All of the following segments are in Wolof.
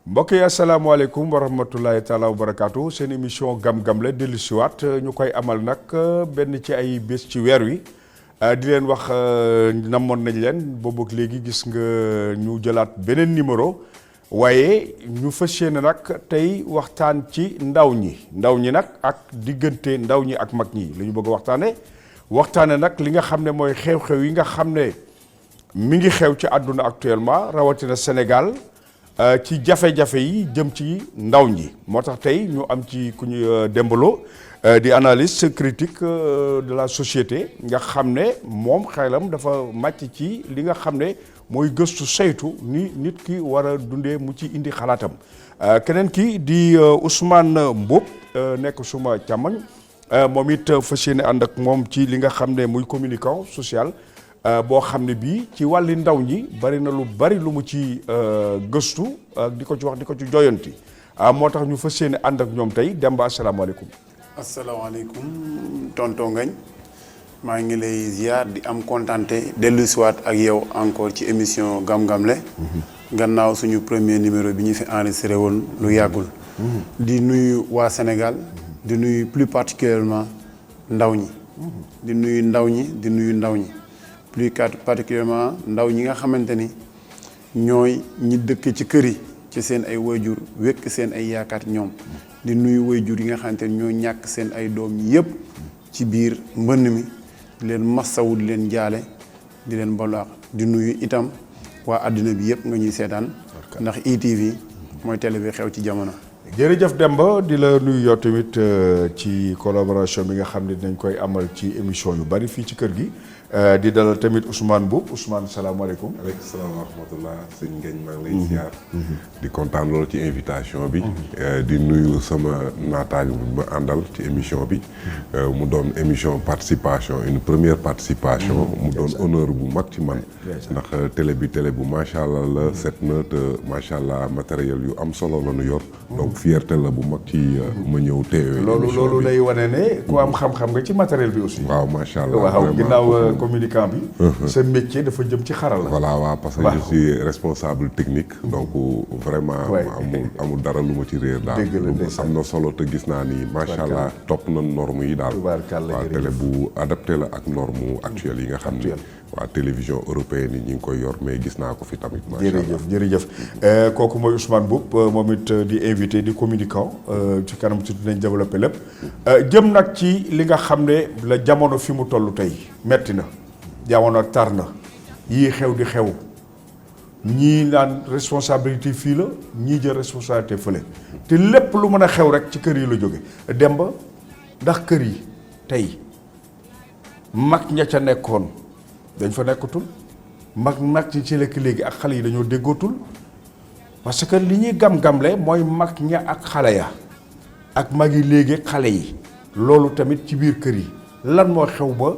mbokk yi asalaamaaleykum wa rahmatulahi taala wa barakaatu seen émission gam-gam la dellu siwaat ñu koy amal nag benn ci ay bés ci weer wi di leen wax namoon nañ leen boobu ak léegi gis nga ñu jëlaat beneen numéro waaye ñu fas yéene nag tey waxtaan ci ndaw ñi nag ak diggante ndaw ñi ak mag ñi la ñu bëgg a waxtaane nag li nga xam ne mooy xew-xew yi nga xam ne mi ngi xew ci àdduna actuellement rawatina Sénégal ci jafe-jafe yi jëm ci ndaw ñi moo tax tey ñu am ci ku ñu Demba Lo di analyste critique de la société nga xam ne moom xelam dafa màcc ci li nga xam ne mooy gëstu saytu ni nit ki war a dundee mu ci indi xalaatam keneen ki di Ousmane Mboup nekk suma càmmoñ moom it fas yéene ànd ak moom ci li nga xam ne muy communicant social boo xam ne bii ci wàlli ndaw ñi bari na lu bari lu mu ci gëstu di ko ci wax di ko ci joyanti moo tax ñu fas yéene ànd ak ñoom tey Demba asalaamaaleykum. asalaamaaleykum tonton Ngagne maa ngi lay ziar di am kontante dellusiwaat ak yow encore ci émission gam-gam le gannaaw suñu premier numéro bi ñu fi enregistré woon lu yàggul. di nuyu waa Sénégal di nuyu plus particulièrement ndaw ñi. di nuyu ndaw ñi. plus particulièrement ndaw ñi nga xamante ni ñooy ñi dëkk ci kër yi ci seen ay waajur wekk seen ay yaakaar ñoom di nuyu waajur yi nga xamante ni ñoo ñàkk seen ay doom yépp ci biir mbënn mi di leen massawu di leen jaale di leen balaax di nuyu itam waa àddina bi yépp nga ñuy seetaan ndax ITV mooy télé bi xew ci jamono. jërëjëf Demba di la nuyu yow tamit ci collaboration bi nga xam ne dinañ koy amal ci émission yu bari fii ci kër gi di dalal tamit Ousmane Mboup Ousmane salaamaaleykum. aleykum salaam wa rahmatullah sëñ Ngagne maa ngi lay ziar. di kontaan loolu ci invitation bi. di nuyu sama naataango bi ma àndal ci émission bi. mu doon émission participation une première participation. mu doon honneur bu mag ci man. ndax télé bu macha allah la set na te macha allah matériel yu am solo la ñu yor. donc fierté la bu mag ci ma ñëw teewee. loolu lay wane ne ku am xam-xam nga ci matériel bi aussi. waaw macha allah waaw ginnaaw communicant bi. sa métier dafa jëm ci xarala. voilà waaw parce que je suis responsable technique. donc vraiment amul dara lu ma ci réer daal. am na solo te gis naa ni macha allah topp na norme yi daal. waaw télé bu adapté la ak norme actuelle yi nga xam ni. waa télévision européenne yi ñu ngi koy yor mais gis naa ko fi tamit. macha allah jërëjëf kooku mooy Ousmane Mboup moom it di invité di communicant ci kanam ci dinañ développé lépp jëm nag ci li nga xam ne la jamono fi mu toll tey metti na jamono tar na yii xew di xew ñii naan responsabilité fii la ñii jël responsabilité fële te lépp lu mën a xew rek ci kër yi la jóge Demba ndax kër yi tey mag ña ca nekkoon dañ fa nekkatul mag ñi ci lekk léegi ak xale yi dañoo déggootul parce que li ñuy gam-gamle mooy mag ña ak xale ya ak mag yi léegi xale yi loolu tamit ci biir kër yi lan moo xew ba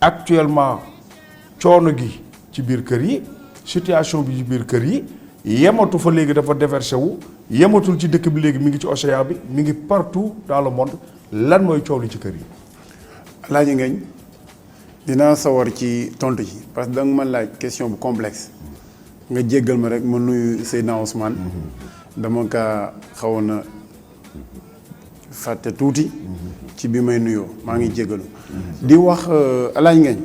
actuellement coono gi ci biir kër yi situation bi ci biir kër yi yematu fa léegi dafa déversé wu yematul ci dëkk bi léegi mi ngi ci océan bi mi ngi partout dans le monde lan mooy coow li ci kër yi. Alaaji Ngagne dinaa sawar ci tontu ji parce que da nga ma laaj question bu complexe nga jéggal ma rek ma nuyu Seydina Ousmane dama kaa xawoon na fàtte tuuti ci bi may nuyoo maa ngi jéggalu di wax Alaaji Ngagne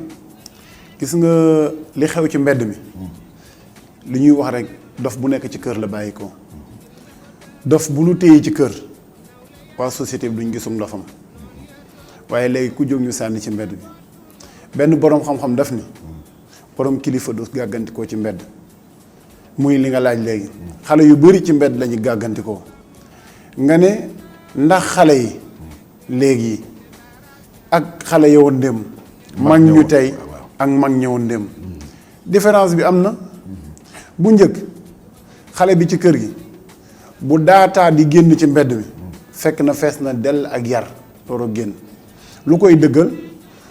gis nga li xew ci mbedd mi li ñuy wax rek dof bu nekk ci kër la bàyyi ko dof bu nu téye ci kër waa société bi duñ gisum ndofam waaye léegi ku jóg ñu sànni ci mbedd bi benn boroom xam-xam daf ni boroom kilifa du gàggantikoo ci mbedd muy li nga laaj léegi xale yu bari ci mbedd lañu gàggantikoo nga ne ndax xale yi léegi ak xale yowoon ndém mag ñu tey ak mag ñëwoon ndém différence bi am na bu njëkk xale bi ci kër gi bu daataa di génn ci mbedd mi fekk na fees na dell ak yar door a génn lu koy dëggal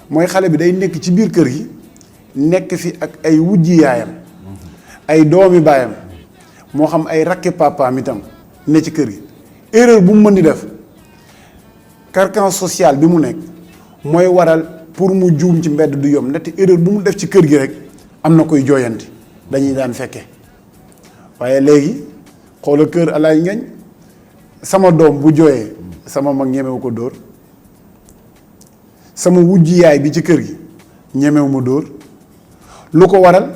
mooy xale bi day nekk ci biir kër gi nekk fi ak ay wujji yaayam ay doomi baayam moo xam ay rakki papaam itam ne ci kër gi erreur bu mu mën di def carcan social bi mu nekk mooy waral pour mu juum ci mbedd du yomb ndaxte erreur bu mu def ci kër gi rek am na koy jooyanti dañuy daan fekke waaye léegi xoola kër alaay ngañ sama doom bu jooyee sama mag ñemewu ko dóor sama wujji yaay bi ci kër gi ñemewu ma dóor lu ko waral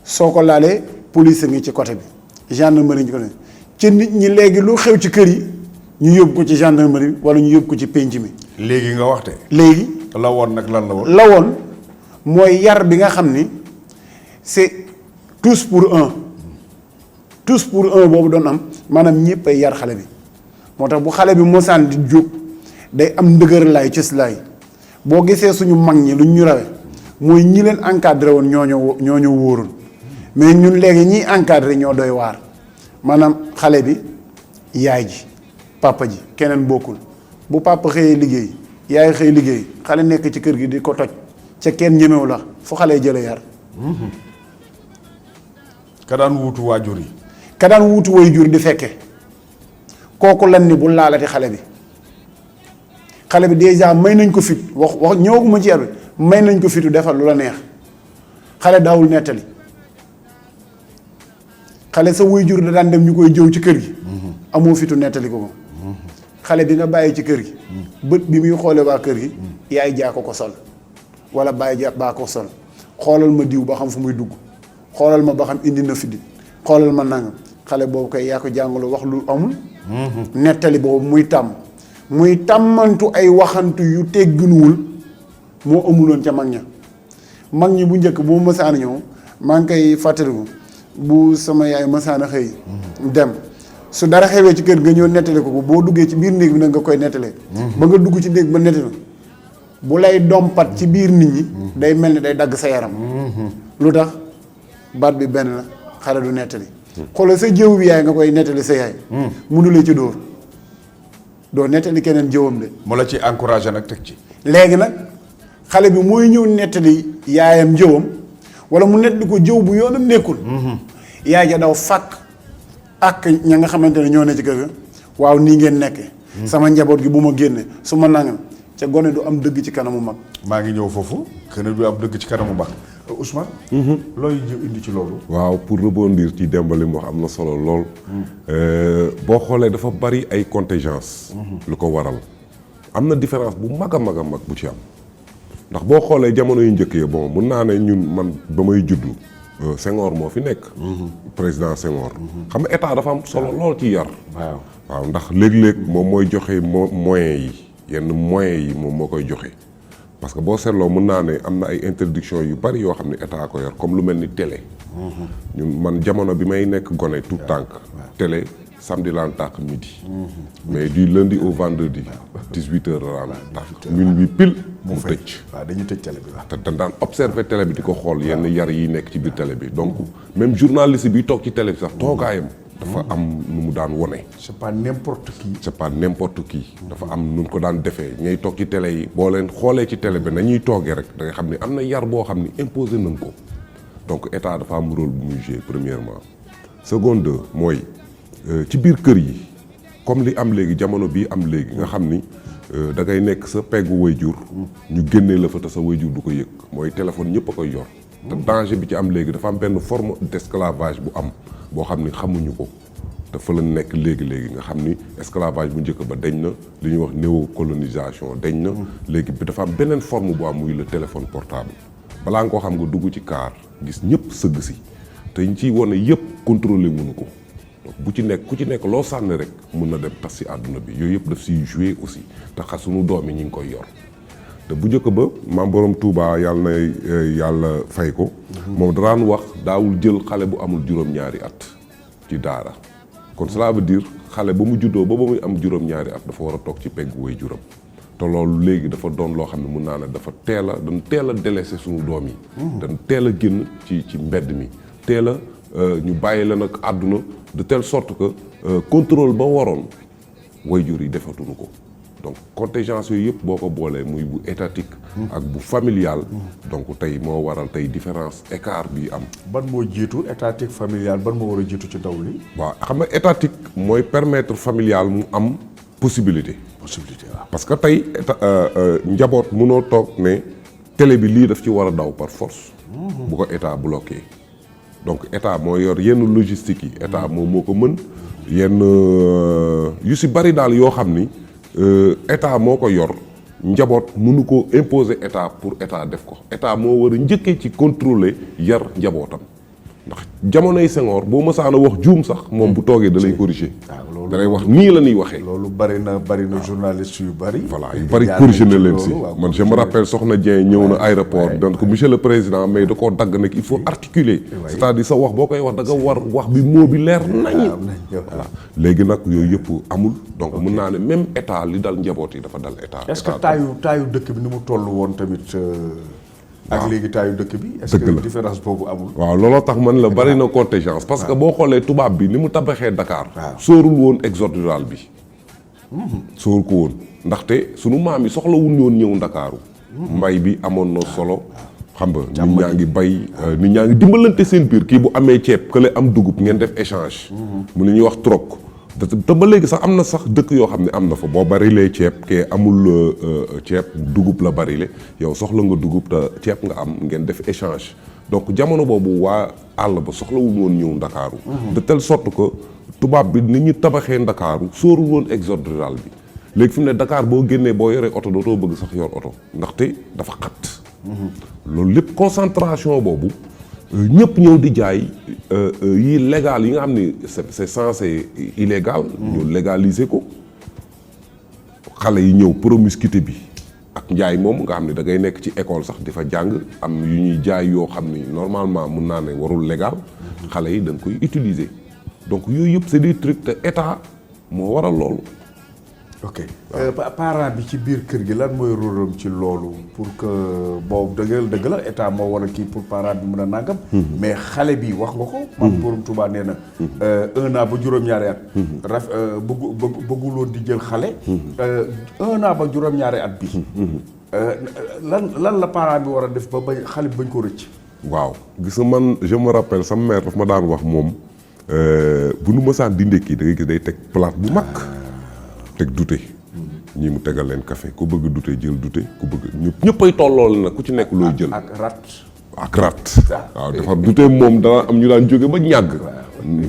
soo ko laalee police ngi ci côté bi gendarmerie ngi ci côté bi ci nit ñi léegi lu xew ci kër yi ñu yóbbu ko ci gendarmerie wala ñu yóbbu ko ci pénc mi léegi nga waxte léegi la woon nag lan la woon la woon mooy yar bi nga xam ni c'est tous pour un boobu doon am maanaam ñëpp ay yar xale bi moo tax bu xale bi mosaan di jóg day am ndëgër laay cës laay boo gisee suñu mag ñi luñ ñu rawe mooy ñi leen encadré woon ñooñu wóorul mais ñun léegi ñiy encadré ñoo doy waar maanaam xale bi yaay ji papa ji keneen bokkul bu papa xëyee liggéey yaay xëy liggéey xale nekk ci kër gi di ko toj ca kenn ñemewu la fu xale jële yar ka daan wuutu waajur yi ka daan wuutu waajur di fekke kooku lan ni bu laalati xale bi déjà may nañ ko fit wax ñëwaguma ci yar bi may nañ ko fitu defal lu la neex xale daawul nettali xale sa waajur da daan dem ñu koy jëw ci kër gi amoo fitu nettali ko xale bi nga bàyyi ci kër gi bët bi muy xoole waa kër gi yaay jaa ko sol wala bàyyi ja baa ko sol xoolal ma diw ba xam fu muy dugg xoolal ma ba xam indi na fidit xoolal ma nangam xale boobu koy yaa ko jàngalu wax lu amul nettali boobu muy tàmmantu ay waxantu yu tegginuwul moo amuloon ca mag ñi bu njëkk bu ma mësaan ñëw maa ngi koy fàttaliku bu sama yaay mësaan a xëy dem su dara xewee ci kër nga ñëw nettali ko boo duggee ci biir néeg bi nag nga koy nettalee ba nga dugg ci néeg ba nettali bu lay dompat ci biir nit ñi day mel ni day dagg sa yaram lu tax baat bi benn la xale du nettali xoolal sa jëw bi yaay nga koy nettali sa yaay mënulee ci doo nettali keneen jëwam de mu la ci encouragé nag teg ci léegi nag xale bi mooy ñëw nettali yaayam jëwam wala mu nettali ko jëw bu yoonam nekkul yaay ja daw fàkk ak ña nga xamante ne ñoo ne ci kër ga waaw nii ngeen nekke sama njaboot gi bu ma génne su ma nangam ca gone du am dëgg ci kanamu mag maa ngi ñëw foofu gone du am dëgg ci kanamu mag Ousmane looy indi ci loolu waaw pour rebondir ci Demba li mu wax am na solo lool boo xoolee dafa bari ay contingence lu ko waral am na différence bu mag a mag a mag bu ci am ndax boo xoolee jamono yu njëkk yi bon mun naa ne ñun man ba may juddu Senghor moo fi nekk président Senghor xam nga état dafa am solo lool ci yar waaw ndax léeg-léeg moom mooy joxe moyens yi yenn moyens yi moom moo koy joxe parce que boo seetloo mën naa ne am na ay interdiction yu bari yoo xam ne état ko yor comme lu mel ni télé ñun man jamono bi may nekk gone tout tànk télé samedi laan tàkk midi mais du lundi au vendredi 18h laan tàkk minuit pile mu tëj waaw dañuy tëj télé bi te dañ daan observer télé bi di ko xool yenn yar yi nekk ci biir télé bi donc même journaliste bi toog ci télé bi sax toogaayam dafa am nu mu daan wone c'est pas n'importe qui dafa am nu mu ko daan defee ñay toog ci télé yi boo leen xoolee ci télé bi nañuy toogee rek da nga xam ne am na yar boo xam ne imposé nañ ko donc état dafa am rôle bu muy jouer premièrement seconde mooy ci biir kër yi comme li am léegi jamono bii am léegi nga xam ni da ngay nekk sa peggu waajur ñu génnee la fa te sa waajur du ko yëg mooy téléphone ñëpp a koy yor te danger bi ci am léegi dafa am benn forme d'esclavage bu am boo xam ni xamuñu ko dafa la nekk léegi nga xam ni esclavage bu njëkk ba dañ na li ñuy wax néocolonisation dañ na léegi bi dafa am beneen forme bu am muy le téléphone portable balaa nga koo xam nga dugg ci car gis ñëpp sëgg si te ñu ciy wane yëpp contrôler mënu ko donc bu ci nekk ku ci nekk loo sànni rek mun na dem tas si àdduna bi yooyu yëpp daf siy jouer aussi te xa sunu doom yi ñu ngi koy yor te bu njëkk ba maam borom Touba yàlla na yàlla fay ko moom daraan wax daawul jël xale bu amul juróom-ñaari at ci daara kon cela veut dire xale ba mu juddoo ba muy am juróom-ñaari at dafa war a toog ci peggu way juram te loolu léegi dafa doon loo xam ne mun naa ne dafa dañ teel a délaissé suñu doom yi dañ teel a génn ci mbedd mi teel a ñu bàyyi la nag àdduna de telle sorte que contrôle ba waroon way jur yi defatuñu ko donc contingence yooyu yëpp boo ko boolee muy bu étatique ak bu familial donc tey moo waral tey différence écart bi am ban moo jiitu étatique familial ban moo war a jiitu ci ndaw li waaw xam nga étatique mooy permettre familial mu am possibilité waaw parce que tey njaboot mënoo toog ne télé bi lii daf ci war a daw par force bu ko état bloqué donc état moo yor yenn logistique yi état moom moo ko mën yenn yu si bari daal yoo xam ni état moo ko yor njaboot mënu ko imposer état pour état def ko état moo war a njëkkee ci contrôler yar njabootam ndax jamonoy Senghor boo mësaan a wax juum sax moom bu toogee da lay corriger da lay wax nii la ñuy waxee loolu bari na journaliste yu bari voilà yu bari corriger na leen si man je me rappelle Soxna Dieng ñëw na aéroport donc monsieur le président mais da koo dagg nag il faut articuler c'est-à-dire sa wax boo koy wax da nga war wax bi moo bi leer nañ voilà léegi nag yooyu yëpp amul donc mun naa ne même état li dal njaboot yi dafa dal état est-ce que taayu dëkk bi ni mu toll woon tamit ak léegi taayu dëkk bi est-ce que différence boobu amul waaw looloo tax man la bari na contingence parce que boo xoolee tubaab bi ni mu tabaxee Dakar sóorul woon exode rural bi sóoru ko woon ndaxte sunu maam yi soxlawuñ woon ñëw Ndakaaru mbay bi amoon na solo xam nga nit ñaa ngi bay nit ñaa ngi dimbalante seen biir kii bu amee ceeb kële am dugub ngeen def échange mu li ñuy wax troc te ba léegi sax am na sax dëkk yoo xam ne am na fa boo barilee ceeb kee amul ceeb dugub la barile yow soxla nga dugub te ceeb nga am ngeen def échange donc jamono boobu waa àll ba soxlawul woon ñëw Ndakaaru de telle sorte que tubaab bi ni ñu tabaxee Ndakaaru sóorul woon exode rural bi léegi fi mu ne Dakar boo génnee boo yoree oto dootoo bëgg sax yor oto ndaxte dafa xat loolu lépp concentration boobu ñëpp ñëw di jaay yi légal yi nga xam ni c'est censé illégal ñu légaliser ko xale yi ñëw promiscuité bi ak njaay moom nga xam ne da ngay nekk ci école sax di fa jàng am yu ñuy jaay yoo xam ni normalement mun naa ne warul légal xale yi dañ koy utiliser donc yooyu yëpp c'est des trucs te état moo waral loolu. ok parent bi ci biir kër gi lan mooy rôle am ci loolu pour que boobu dëgg la état moo war a kii pour parent bi mën a nàngam mais xale bi wax nga ko man borom Touba nee na 1 an ba juróom-ñaari at bëgguloon di jël xale 1 an ba juróom-ñaari at bi lan la parent bi war a def ba bañ xale bi bañ ko rëcc waaw gis nga man je me rappelle sama mère daf ma daan wax moom bu nu mësaan di ndékki da ngay gis day teg plate bu mag teg dute ñii mu tegal leen café ku bëgg dute jël dute ku bëgg ñëppay tollool nag ku ci nekk looy jël ak rat waaw defar dute moom dana am ñu daan jóge ba ñàgg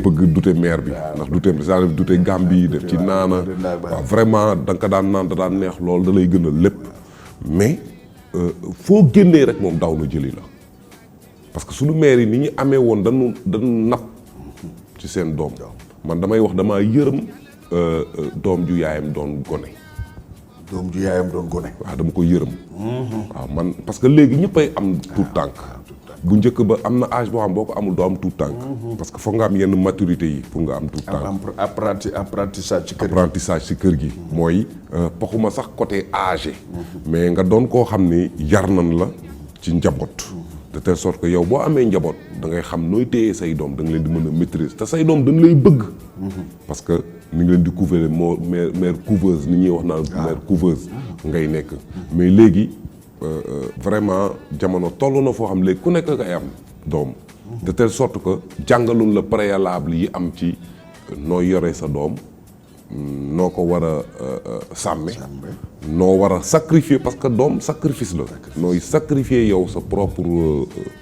bëgg dute meer bi ndax dute saa def dute Gambie def ci naana waaw vraiment da nga ko daan naan da daan neex lool da lay gën a lépp mais foo génnee rek moom daw na jëli la parce que suñu maire yi ni ñu amee woon dañu napp ci seen doom man damay wax damaa yërëm doom ju yaayam doon gone. doom ju yaayam doon gone. waaw dama ko yërëm. waaw man parce que léegi ñëppay am tuut tànk. bu njëkk ba am na âge boo xam boo ko amul doo am tuut tànk. parce que foog nga am yenn maturité yi pour nga am tuut tànk. apprentissage ci kër gi. apprentissage ci kër gi. mooy paxuma sax côté âgé. mais nga doon koo xam ni yar nan la ci njaboot. de telle sorte que yow boo amee njaboot da ngay xam nooy téye say doom da nga leen di mën a maîtriser te say doom dañ lay bëgg. parce que ni ngi leen di couver moo mère couveuse ni ñuy wax naan mère couveuse ngay nekk. mais léegi vraiment jamono toll na foo xam léegi ku nekk ngay am doom. de telle sorte que jàngalun la préalable yi am ci noo yore sa doom noo ko war a sàmme noo war a sacrifier parce que doom sacrifice la nooy sacrifier yow sa propre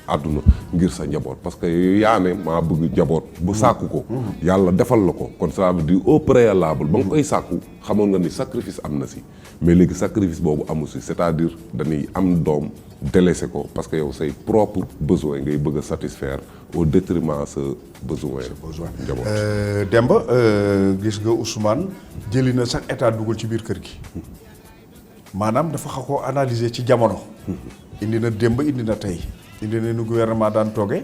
àdduna ngir sa njaboot parce que yaa ne maa bëgg njaboot bu sàkku ko yàlla defal la ko kon ça veut dire au préalable ba nga koy sàkku xamoon nga ni sacrifice am na si mais léegi sacrifice boobu amu si c'est-à-dire dañuy am doom délaissé ko parce que yow say propre besoin ngay bëgg a satisfaire au détriment sa besoin njaboot. Demba gis nga Ousmane jëli na sax état dugal ci biir kër gi maanaam dafa xaw ko analyser ci jamono. indi na démb indi na tey indi na nu gouvernement daan toogee.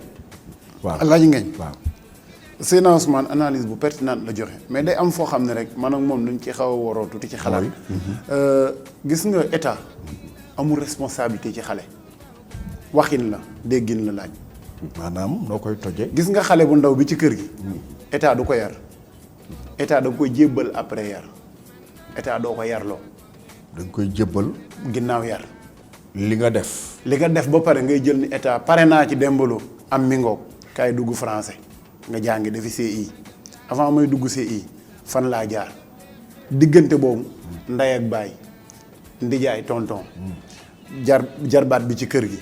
waaw Alaaji Ngagne waaw. Seydina Ousmane analyse bu pertinente la joxe mais day am foo xam ne rek man ak moom dañ ci xaw a waroo tuuti ci xalaat. gis nga état amul responsabilité ci xale. waxin la déggin la laaj. maanaam noo koy tojee. gis nga xale bu ndaw bi ci kër gi. état du ko yar. état da koy jébbal après yar. état doo ko yarloo. da nga koy jébbal. ginnaaw yar. li nga def. li nga def ba pare ngay jël ni état pare naa ci Dembaloo am mi ngoog kaay dugg français nga jàngi defi CI avant may dugg CI fan laa jaar diggante boobu ndey ak baay ndijaay tonton jarbaat bi ci kër gi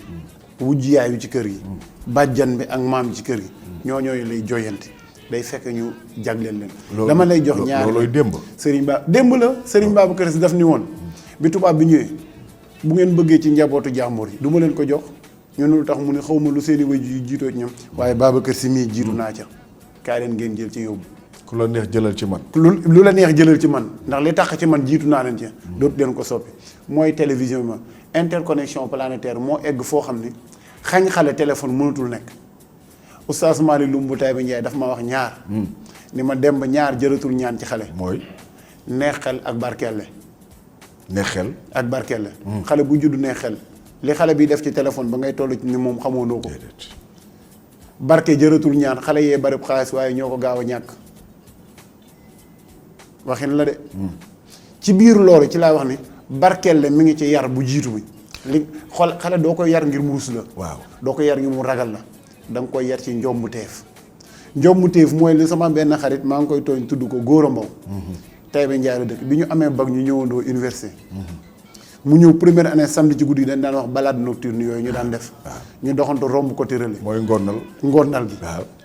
wujj yaay bi ci kër gi bàjjan bi ak maam bi ci kër gi ñooñooyu lay joyanti day fekk ñu jagleel leen. dama lay jox ñaari loolooy démb. démb la Serigne Babacar Sy daf ni woon bi tubaab bi ñëwee bu ngeen bëggee ci njabootu jàmbur yi du ma leen ko jox ñu ne lu tax mu ne xaw ma lu seeni way yu jiitoo ñoom waaye Babacar Sy mii jiitu naa ca kaay leen ngeen jël ci yóbbu. ku la neex jëlal ci man. lu la neex jëlal ci man ndax li tax ci man jiitu naa leen ci dootu leen ko soppi mooy télévision bi ma interconnexion planétaire moo egg foo xam ni xañ xale téléphone mënatul nekk oustaz Malick Loum bu Taïba Ndiaye daf ma wax ñaar ni ma dem ba ñaar jëratul ñaan ci xale mooy neex xel ak barkelle neex xel ak barkelle xale bu judd neex xel li xale bi def ci téléphone ba ngay toll ci ni moom xamoondoo ko barke jëratul ñaan xale yee bari xaalis waaye ñoo ko gaaw a ñàkk waxin la de ci biir loolu ci laa wax ni barkelle mi ngi ci yar bu jiitu bi li xool xale doo koy yar ngir mu rus la waaw doo ko yar ngir mu ragal la da nga koy yar ci njombu teef mooy li sama benn xarit maa ngi koy tooñ tudd ko Góora Mbow Taïba Ndiaye la dëkk bi ñu amee bac ñu ñëwandoo université mu ñëw première année samedi ci guddi gi dañ daan wax balade nocturne yooyu ñu daan def ñu doxantu romb ko tërale mooy ngonnal gi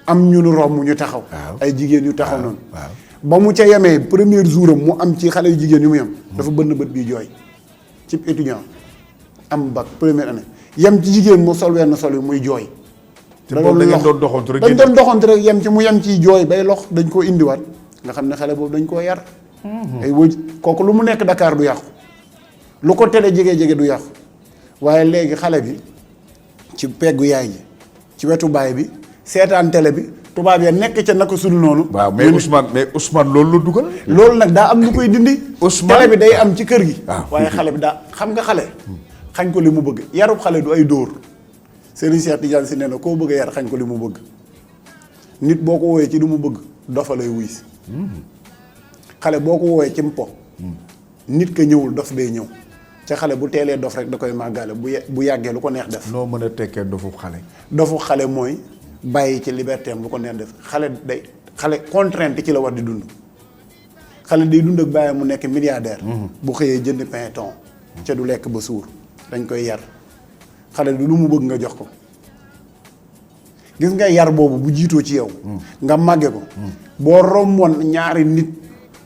am ñu nu romb ñu taxaw ay jigéen yu taxaw noonu waaw ba mu ca yemee premier jour am mu am ci xale yu jigéen yu mu yem dafa bënn bët bii jooy ci étudiant am bac première année yem ci jigéen mu sol wenn sol yi muy jooy te boobu da ngeen doon doxantu rek dañ doon doxantu rek yem ci mu yem ciy jooy bay lox dañ koo indiwaat nga xam ne xale boobu dañ koo yar ay wëj kooku lu mu nekk Dakar du yàqu lu ko tele jege du yàqu waaye léegi xale bi ci peggu yaay ji ci wetu baay bi seetaan télé bi tubaab ya nekk ca naka sudul noonu. waaw mais Ousmane loolu la dugal. loolu nag daa am lu koy dindi. Ousmane télé bi day am ci kër gi. waaye xale bi daa xam nga xale. xañ ko li mu bëgg yarub xale du ay dóor Serigne Cheikh Tidiane Sy nee na koo bëgg a yar xañ ko li mu bëgg nit boo ko wooyee ci li mu bëgg dofa lay wuy si xale boo ko wooyee ci mpo nit ka ñëwul dof day ñëw ca xale bu teelee dof rek da koy màggale bu yàggee lu ko neex def. noo mën a tekkee dofu xale. dofu xale mooy bàyyi ci liberté am lu ko neex def xale contrainte ci la war di dund xale day dund ak bàyyi mu nekk milliardaire. bu xëyee jënd pain thon ca du lekk ba suur dañ koy yar xale du lu mu bëgg nga jox ko gis nga yar boobu bu jiitoo ci yow. nga màgge ko. boo romboon ñaari nit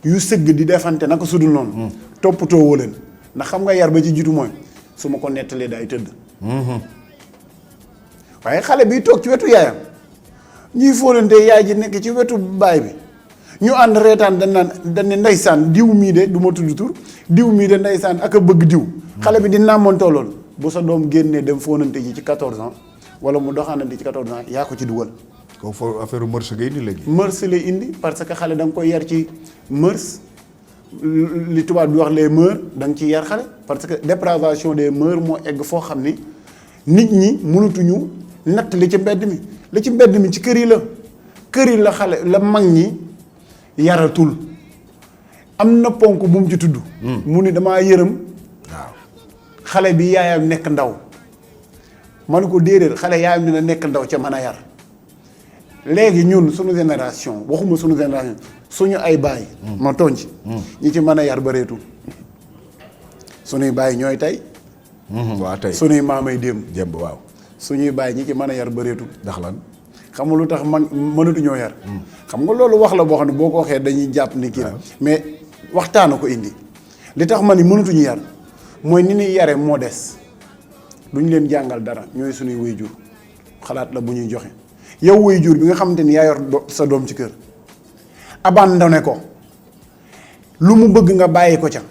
yu sëgg di defante naka sudul noonu. toppatoo woo leen ndax xam nga yar ba ci jiitu mooy su ma ko nettalee daay tëdd. waaye xale bi toog ci wetu yaayam ñuy fóonante yaay ji nekk ci wetu baay bi ñu ànd reetaan dañ ne ndeysaan diw mii de du ma tudd tur diw mii de ndeysaan ak a bëgg diw. xale bi di nàmmantoo loolu bu sa doom génnee dem fóonante ji ci 14 ans wala mu doxaanante ci 14 ans yaa ko ci dugal. kooku foofu affaire mërs ngay indi léegi. mërs lay indi parce que xale da nga koy yar ci mërs li tubaab di wax les mœurs da nga ciy yar xale parce que dépravation des mœurs moo egg foo xam ni nit ñi mënatuñu natt li ci mbedd mi ci kër yi la xale la mag ñi yaratul am na ponk bu mu ci tudd. mu ni damaa yërëm. waaw xale bi yaayam nekk ndaw man ko déedéet xale yaayam dina nekk ndaw ca mën a yar léegi ñun suñu génération waxuma suñu génération suñu ay baay. ma tooñ ci ñi ci mën a yar bareetul suñuy baay ñooy tey. waaw tey suñuy maamay démb waaw. suñuy baay ñi ci mën a yar bareetul. ndax lan. xam nga lu tax man mënatuñoo yar. xam nga loolu wax la boo xam ne boo ko waxee dañuy jàpp ni kii mais waxtaana ko indi li tax ma ni mënatuñu yar mooy ni ñuy yare moo des duñ leen jàngal dara ñooy suñuy waajur xalaat la bu ñuy joxe yow waajur bi nga xamante ni yaa yor sa doom ci kër abandonné ko lu mu bëgg nga bàyyi ko ca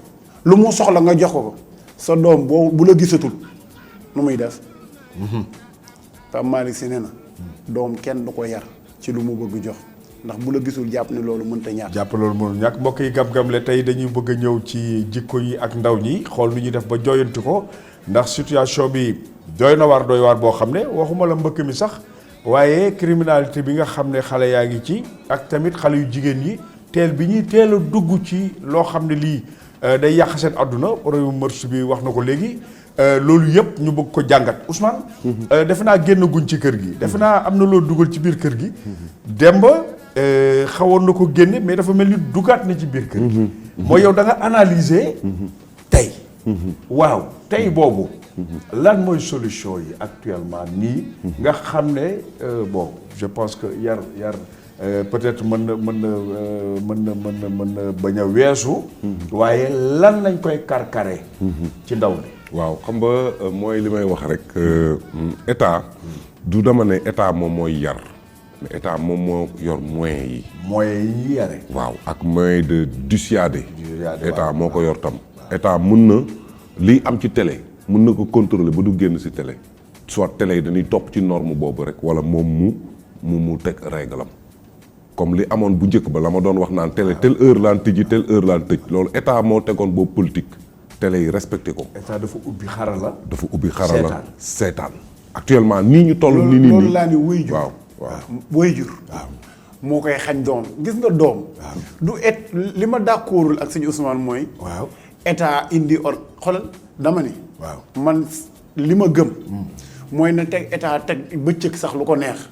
lu mu soxla nga jox ko sa doom bu la gisatul nu muy def. Pape Malick Sy nee na doom kenn du ko yar ci lu mu bëgg jox ndax bu la gisul jàpp ne loolu mënta ñàkk. jàpp loolu mënul ñàkk mbokk yi gam-gamle tey dañuy bëgg a ñëw ci jikko yi ak ndaw ñi xool nu ñuy def ba jooyanti ko ndax situation bi doy waar boo xam ne waxuma la mbëkk mi sax waaye criminalité bi nga xam ne xale yaa ngi ci ak tamit xale yu jigéen ñi teel bi ñuy teel a dugg ci loo xam ne lii day yàq seen àdduna problème mërs bi wax na ko léegi. loolu yëpp ñu bëgg ko jàngat Ousmane. defe naa génn guñ ci kër gi. defe naa am na loo dugal ci biir kër gi. Demba xawoon na ko génne mais dafa mel ni dugaat na ci biir kër gi. mooy yow da nga analyser. tey. waaw tey boobu lan mooy solution yi actuellement nii. nga xam ne bon je pense que yar peut-être mën na bañ a weesu. waaye lan lañ koy karkare. ci ndaw li. waaw xam nga mooy li may wax rek état du dama ne état moom mooy yar mais état moom moo yor moyens yi. moyens yi ñuy yare. waaw ak moyen de dissuader. état moo ko yor tam. état mun na liy am ci télé mun na ko contrôler ba du génn ci télé soit télé yi dañuy topp ci norme boobu rek wala moom mu teg réglam comme li amoon bu njëkk ba la ma doon wax naan télé telle heure laan tëji telle heure laan tëj loolu état moo tegoon boobu politique télé yi respecté ko. état dafa ubbi xarala. seetaan actuellement nii ñu toll. nii loolu laa ni wuy jur. waaw wuy jur. moo koy xañ doom gis nga doom. du li ma d'accordul ak sëñ Ousmane mooy. waaw état indi xoolal dama ni. waaw man li ma gëm. mooy na teg état teg bëccëg sax lu ko neex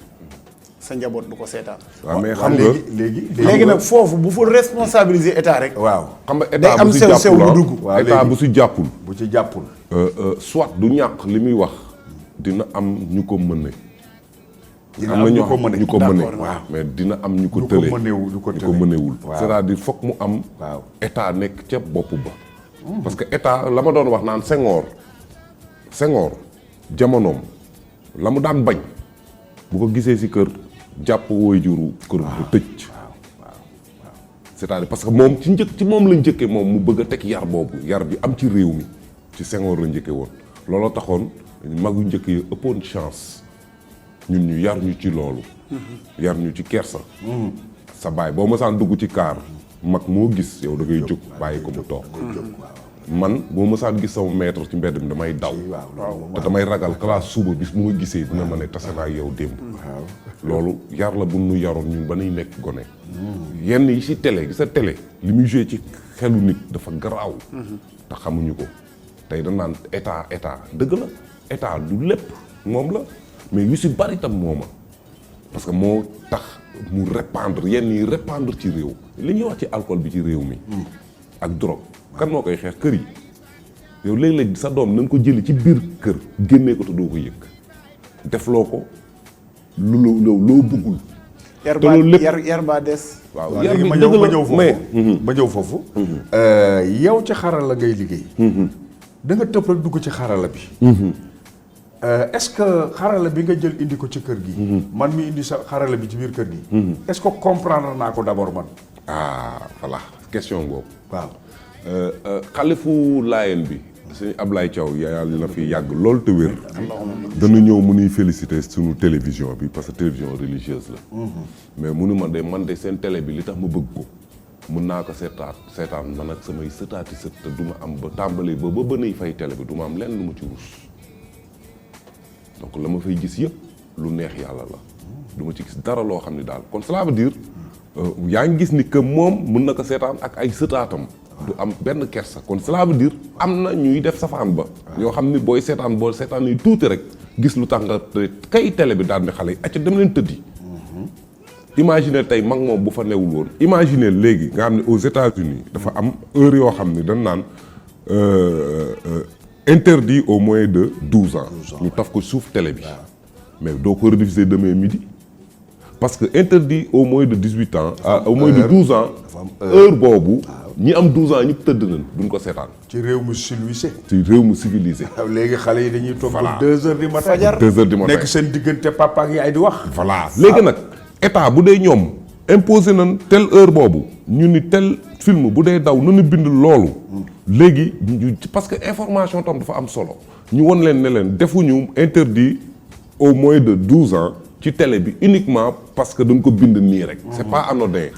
sa njaboot du ko seetaan. waaw mais xam nga léegi nag foofu bu fa responsabiliser état rek. waaw xam nga day am sew sew bu dugg. état bu si jàppul. bu ci jàppul. soit du ñàkk li muy wax dina am ñu ko mën. dina am ñu ko mën ñu ko mëne mais dina am ñu ko tële ñu ko mënewul c'est-à-dire foog mu am état nekk ca bopp ba parce que état la ma doon wax naan Senghor jamonoom la mu daan bañ bu ko gisee ci kër jàpp woy juru kër bu tëj c'est-à-dire parce que moom ci moom la njëkkee moom mu bëgg a teg yar boobu yar bi am ci réew mi ci Senghor la njëkkee woon looloo taxoon magu njëkk yi ëppoon chance ñun ñu yar ñu ci loolu yar ñu ci kersa sa baay boo mësaan dugg ci kaar mag moo gis yow da ngay jóg bàyyi ko mu toog man boo mësaan gis sama maître ci mbedd mi damay daw te damay ragal classe suba bis mu ma gisee dina ma ne tase naa yow démb loolu yar la bu nu yaroon ñun ba nuy nekk gone yenn yi ci télé gi sa télé li muy joué ci xelu nit dafa garaaw te xamuñu ko tey dañ naan état dëgg la état du lépp moom la mais yu si bari tam mooma parce que moo tax mu répandre yenn yi répandre ci réew li ñuy wax ci alcool bi ci réew mi ak drogue kan moo koy xeex kër yi yow léeg-léeg sa doom na nga ko jëli ci biir kër génnee ko te doo ko yëg def loo ko loo bëggul te loolu lépp yar baa des waaw yar bi ma ñëw foofu yow ci xarala la ngay liggéey da nga tëb rek dugg ci xarala bi est-ce que xarala bi nga jël indi ko ci kër gi man mi indi sa xarala bi ci biir kër gi est-ce que comprendre naa ko d'abord man voilà question boobu waaw xalifu Laayeen bi sëñ Ablaye Thiaw yàlla na fi yàgg lool te wér dana ñëw mu nuy féliciter suñu télévision bi parce que télévision religieuse la mais munu man de seen télé bi li tax ma bëgg ko mun naa ko seetaan man ak samay sëtaati sët te du ma am ba tàmbalee ba nuy fay télé bi du ma am lenn lu ma ci rus donc la ma fay gis yëpp lu neex yàlla la du ma ci gis dara loo xam ne daal kon cela veut dire yaa ngi gis ni que moom mun na ko seetaan ak ay sëtaatam du am benn kersa kon cela veut dire am na ñuy def safaan ba yoo xam ni boo seetaan yi tuuti rek gis lu tax nga kay télé bi daal di xale yi acca dem leen tëddi imaginer tey mag moom bu fa newul woon imaginer léegi nga xam ne aux États-Unis dafa am heure yoo xam ne dañ naan interdit au moins de 12 ans ñu taf ko suuf télé bi mais doo ko rediffuser demain midi parce que interdit au moins de 18 ans au moins de 12 ans heure boobu ñi am 12 ans ñëpp tëdd nañ duñ ko seetaan ci réew mu civilisé léegi xale yi dañuy toog ba 2 heures du matin fajar 2 heures du matin nekk seen diggante papa ak yaay di wax voilà léegi nag état bu dee ñoom imposé nañ telle heure boobu ñu ni tel film bu dee daw nanu bind loolu léegi parce que information tam dafa am solo ñu won leen ne leen defuñu interdit au moins de 12 ans ci télé bi uniquement parce que dañ ko bind nii rek c'est pas anodin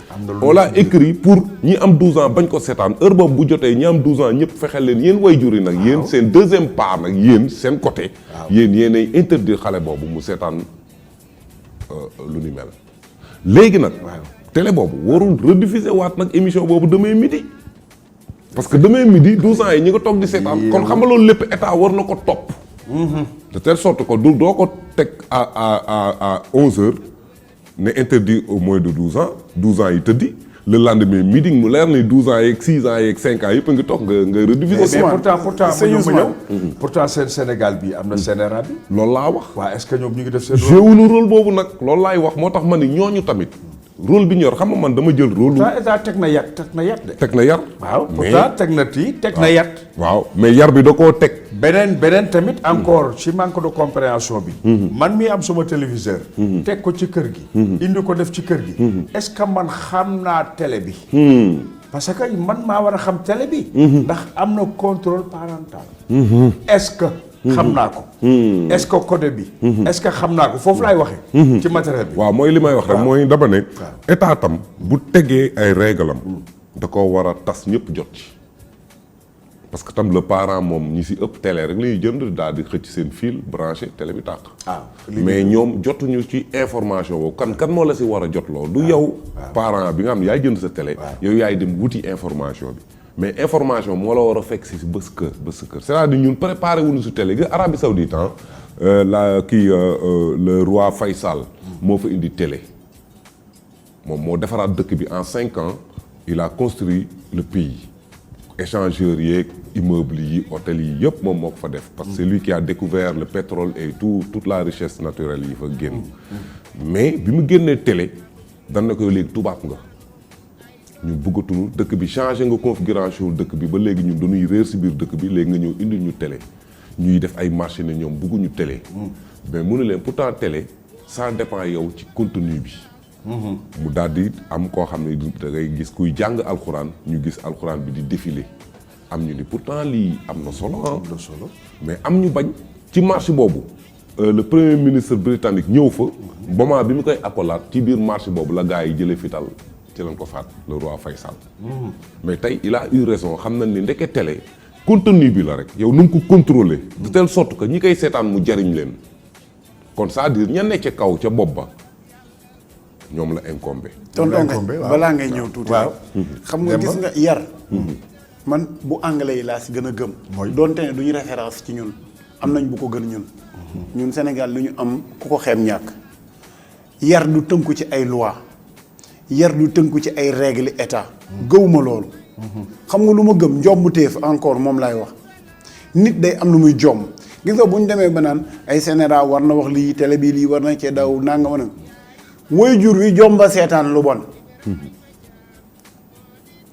on l'a écrit pour ñi am 12 ans bañ ko seetaan heure boobu bu jotee ñi am 12 ans ñëpp fexeel leen yéen waajur yi nag yéen seen deuxième part nag yéen seen côté yéen yéenay interdire xale boobu mu seetaan lu ni mel léegi nag télé boobu warul rediffuser waat nag émission boobu demain midi parce que demain midi 12 ans yi ñi nga toog di seetaan kon xam nga loolu lépp état war na ko topp de telle sorte que doo ko teg à 11 heures ne interdit au moins de 12 ans yi tëddi le lendemain meeting mu leer ni 12 ans yeeg 6 ans yeeg 5 ans yëpp a ngi toog nga rediviser. mais pourtant sëñ ma Ousmane. ñëw pourtant seen Sénégal bi am na CNRA bi. loolu laa wax. waaw est-ce que ñoom ñu ngi def seen joué wuñu rôle boobu nag loolu laay wax moo tax ma ni ñooñu tamit rôle bi ñu yor xam nga man dama jël rôle. pourtant état teg na yat de. teg na yar. waaw mais pourtant teg na teg na yat. waaw mais yar bi da koo teg. beneen tamit encore ci manque de compréhension bi. man mii am suma téléviseur. teg ko ci kër gi. indi ko def ci kër gi. est-ce que man xam naa télé bi. parce que man maa war a xam télé bi. ndax am na contrôle parental. est-ce que xam naa ko. est-ce que code bi. est-ce que xam naa ko foofu laay waxee. ci matériel bi. waaw mooy li may wax rek mooy dama ne. état tam bu tegee ay réglam da ko war a tas ñëpp jot ci. parce que tam le parent moom ñi si ëpp télé rek la ñuy jënd daal di xëcc seen fil branché télé bi tàq. mais ñoom jotuñu ci information boobu kan moo la si war a jot loolu. du yow parent bi nga xam ne yaay jënd sa télé. yow yaay dem wuti information bi. mais information moo la war a fekk si bës kër c'est-à-dire ñun préparé wuñu si télé gi Arabie Saoudite le roi Faysal moo fa indi télé moom moo defaraat dëkk bi en 5 ans il a construit le pays. échangeurs yeeg immeubles yi hôtels yi yëpp moom moo ko fa def parce que c'est lui qui a découvert le pétrole et toute la richesse naturelle yi fa génn mais bi mu génnee télé dan na ko léegi tubaab nga ñu bëggatul dëkk bi changé nga configuration dëkk bi ba léegi ñun dañuy réer si biir dëkk bi léegi nga ñëw indi ñu télé ñuy def ay marché ne ñoom bëgguñu télé mais mu ne leen pourtant télé ça dépend yow ci contenu bi mu daal di am koo xam ne da ngay gis kuy jàng alxuraan ñu gis alxuraan bi di défilé am ñu ni pourtant lii am na solo am na solo mais am ñu bañ ci marché boobu le premier ministre britannique ñëw fa moment bi mu koy accolade ci biir marché boobu la gars yi jëlee fital ci lañ ko faat le roi Faysal mais tey il a eu raison xam nañ ni ndeke télé contenu bi la rek yow nu ngi ko contrôler de telle sorte que ñi koy seetaan mu jariñ leen kon c'est-à-dire ña ne ca kaw ca bopp ba ñoom la incombé. tonton balaa ngay ñëw tuuti. waaw xam nga gis nga yar. man bu anglais yi laa si gën a gëm. mooy doonte ne du ñu référence ci ñun am nañ bu ko gën ñun. ñun Sénégal lu ñu am ku ko xeeb ñàkk. yar du tënku ci ay loi yar du tënku ci ay règles état. gëwuma loolu. xam nga lu ma gëm njombuteef encore moom laay wax nit day am lu muy jomb gis nga bu ñu demee ba naan ay CNRA war na wax lii télé bi lii war na cee daw nanga ma woy jur wi jomba seetaan lu bon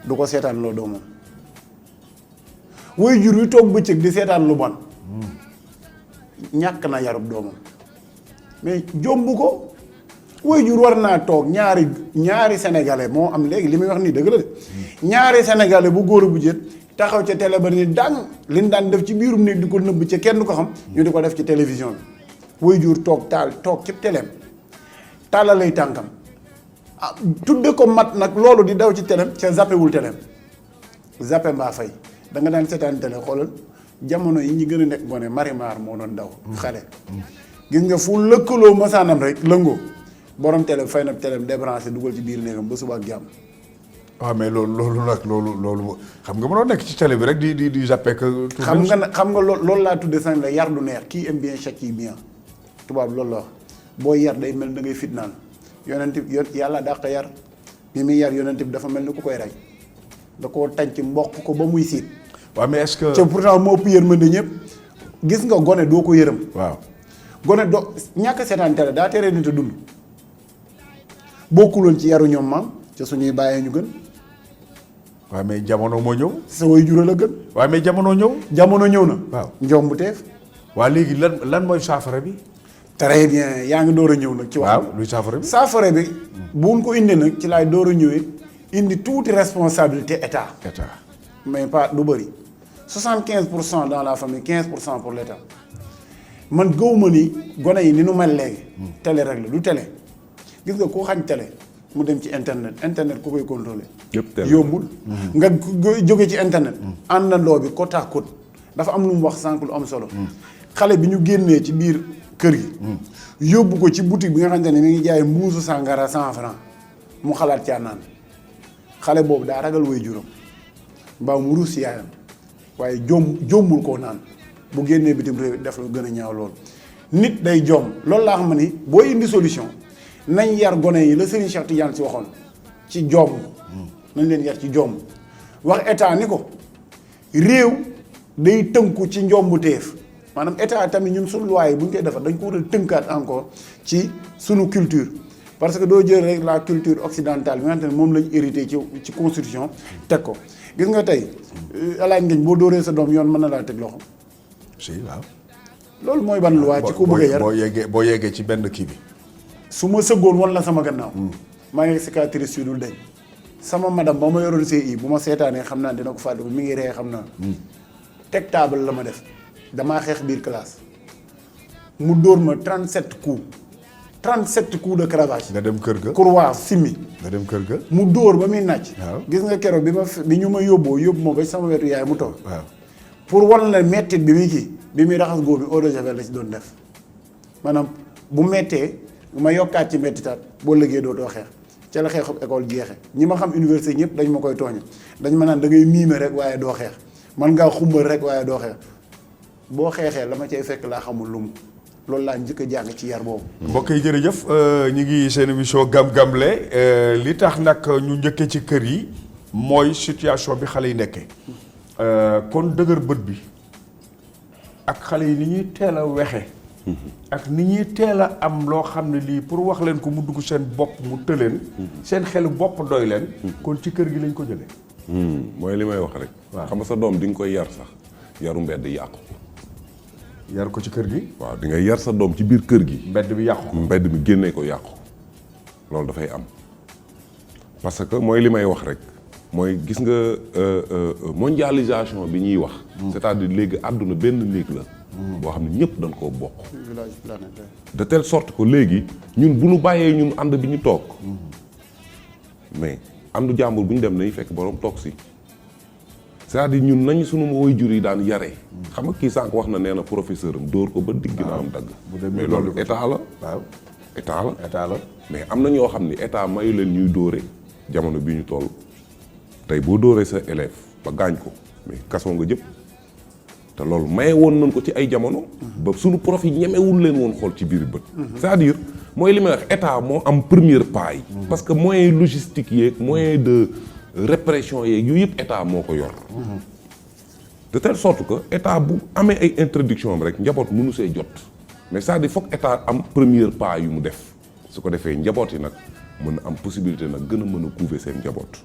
du ko seetaan loo doomam woy jur wi toog bëccëg di seetaan lu bon ñàkk na yarub doomam mais jomb ko woy jur war naa toog ñaari sénégalais moo am léegi li muy wax nii dëgg la de ñaari sénégalais bu góor bu jët taxaw ca télé ba ni dang liñ daan def ci biirum néeg di ko nëbb ca kenn du ko xam ñu di ko def ci télévision bi woy jur toog ci téléem tàllalay tànkam tudde ko mat nag loolu di daw ci télém ca zappewul télém zappe mbaa fay da nga daan seetaan télé xoolal jamono yi ñi gën a nekk gone Marimar moo doon daw xale gis nga fu lëkkaloo masaanam rek lëngoo borom télé fay na télém débranché dugal ci biir néegam ba suba ak jàmm. waaw mais loolu xam nga mënoo nekk ci télé bi rek di zappe que. xam nga loolu laa tudde sañ la yar du neex qui aime bien châtie bien tubaab loolu la wax boo yar day mel da ngay fitnaan yonent yàlla dàq yar bi muy yar yonent bi dafa mel ni ku koy rey da koo tànc mboq ko ba muy siit. waaw mais est-ce que. te pourtant moo ëpp yërmande ñëpp gis nga gone doo ko yërëm. waaw gone doo ñàkk seetaan télé daa tere nit a dund bokkuloon ci yaru ñoom maam ca suñuy bàyyee ñu gën. waaw mais jamono moo ñëw. sa way jura la gën. waaw mais jamono ñëw. jamono ñëw na. waaw njombu teef. waa léegi lan mooy saafara bi. très bien yaa ngi door a ñëw nag. ci wax waaw luy saafara bi. saafara bi buñ ko indi nag ci laay door a ñëwee indi tuuti responsabilité état. mais pas du bëri 75% dans la famille 15% pour l'état man gëwuma ni gone yi ni nu mel léegi. télé rek la du télé gis nga ku xañ télé mu dem ci internet ku koy contrôler. yëpp télé yombul. nga jóge ci internet. àndandoo bi côte à côte dafa am lu mu wax sànq lu am solo. xale bi ñu génnee ci biir kër gi. yóbbu ko ci boutique bi nga xamante ne mi ngi jaay mbuusu sàngara 100 francs mu xalaat caa naan xale boobu daa ragal way juróom mbaa mu ruus yaayam waaye jombul koo naan bu génnee bitim réew def lu gën a ñaaw loolu nit day joom loolu laa xam ni boo indi solution nañ yar gone yi la Serigne Cheikh Tidiane si waxoon ci joom nañ leen yar ci jomb wax état ni ko réew day tënku ci njombu teef maanaam état tamit ñun suñu loi yi bu ñu koy defar dañ ko war a tënkaat encore ci sunu culture parce que doo jël rek la culture occidentale bi nga xam ne moom lañu hérité ci constitution teg ko gis nga tey alaaj ngeen boo dóoree sa doom yoon mën na laa teg loxo. si waaw. loolu mooy ban loi ci ku bëgg a yar boo yeggee ci benn kii bi. su ma sëggoon wan la sama gannaaw. maa ngi cicatrice yu dul dañ. sama madame ba ma yoroon CI bu ma seetaanee xam naa dina ko fàtte mi ngi ree xam naa. teg table la ma def damaa xeex biir classe mu dóor ma 37 coups 37 coups de cravache. nga dem kër ga courroie simmi. nga dem kër ga. mu dóor ba muy nàcc. waaw gis nga keroog bi ñu ma yóbbu ma ba sama wetu yaay mu toog. waaw pour wan la mettit bi muy kii bi muy raxas góor bi eau de javel la ci doon def maanaam bu mettee ma yokkaat ci mettitaat boo lëggee dootoo xeex ca la xeexu école jeexe ñi ma xam université ñëpp dañ ma koy tooñe dañ ma naan da ngay miime rek waaye doo xeex man ngaa xumbal rek waaye doo xeex boo xeexee la ma cay fekk laa xamul lu mu loolu laa njëkk a jàng ci yar boobu. mbokk yi jërëjëf ñu ngi seen émission gam-gamle li tax nag ñu njëkkee ci kër yi mooy situation bi xale yi nekkee kon dëgër bët bi ak xale yi ni ñuy teel a wexe ak ni ñuy teel a am loo xam ne lii pour wax leen ko mu dugg seen bopp mu tëleen seen xelu bopp doy leen kon ci kër gi lañ ko jëlee. mooy li may wax rek. waaw xam nga sa doom di nga koy yar sax yaru mbedd yàqu. yar ko ci kër gi. waaw di nga yar sa doom ci biir kër gi. mbedd bi yàqu. mbedd mi génnee ko yàqu loolu dafay am parce que mooy li may wax rek mooy gis nga mondialisation bi ñuy wax. c'est-à-dire léegi àdduna benn néeg la. boo xam ne ñëpp dañ koo bokk. village planétaire. de telle sorte que léegi ñun bu ñu bàyyee ñun ànd bi ñu toog mais àndu jàmbur bu ñu dem nañu fekk borom toog si c'est-à-dire ñun nañ sunu waajur yi daan yare xam nga kii sànq wax na nee na professeur am dóor ko ba digg na am dagg. mais loolu état la. waaw état la mais am na ñoo xam ni état mayu leen ñuy dóore jamono bi ñu toll tey boo dóoree sa élève ba gaañ ko mais kaso nga jëpp te loolu maye woon nañ ko ci ay jamono. ba suñu prof yi ñemewul leen woon xool ci biir bët. c'est-à-dire mooy li may wax état moo am première pas yi. parce que moyen logistique yeeg moyen de répression yeeg yooyu yëpp état moo ko yor. de telle sorte que état bu amee ay introduction am rek njaboot mënu see jot mais c'est-à-dire foog état am première pas yu mu def su ko defee njaboot yi nag mën a am possibilité nag gën a mën a couver seen njaboot.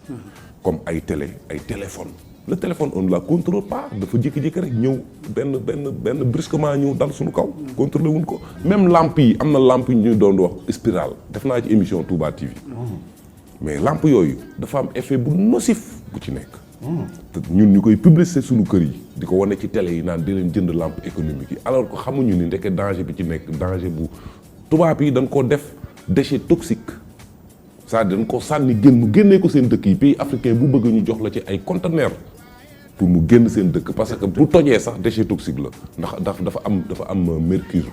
comme ay télé ay téléphone. le téléphone on ne la contrôle pas dafa jékki-jékki rek ñëw benn brusquement ñëw dal suñu kaw. contrôlé wuñ ko même lampe yi am na lampe yu ñu doon wax spirale def naa ci émission Touba TV. mais lampe yooyu dafa am effet bu nocif bu ci nekk. te ñun ñu koy publicité suñu kër yi di ko wane ci télé yi naan di leen jënd lampe économique yi alors que xamuñu ni ndeke danger bi ci nekk danger bu tubaab yi dañ ko def déchet toxique. c'est-à-dire dañ ko sànni mu génnee ko seen dëkk yi pays africain bu bëgg ñu jox la ci ay conteneurs pour mu génn seen dëkk parce que bu tojee sax déchet toxique la ndax dafa am mercure.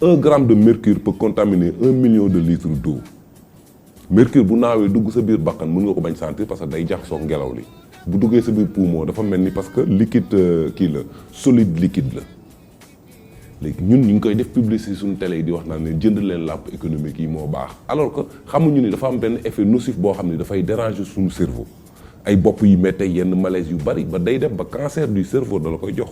1 gramme de mercure peut contaminer 1 million de litres d'eau mercure bu naawee dugg sa biir bakkan mën nga ko bañ sentir parce que day jaxasoo ngelaw li bu duggee sa biir poumon dafa mel ni parce que liquide kii la solide liquide la. léegi ñun ñu ngi koy def publicité suñu télé yi di wax naan ne jënd leen lampe économique yi moo baax alors que xamuñu ni dafa am benn effet nocif boo xam ne dafay déranger suñu cerveau ay bopp yu méttee yenn malaise yu bari ba day dem ba cancer du cerveau da la koy jox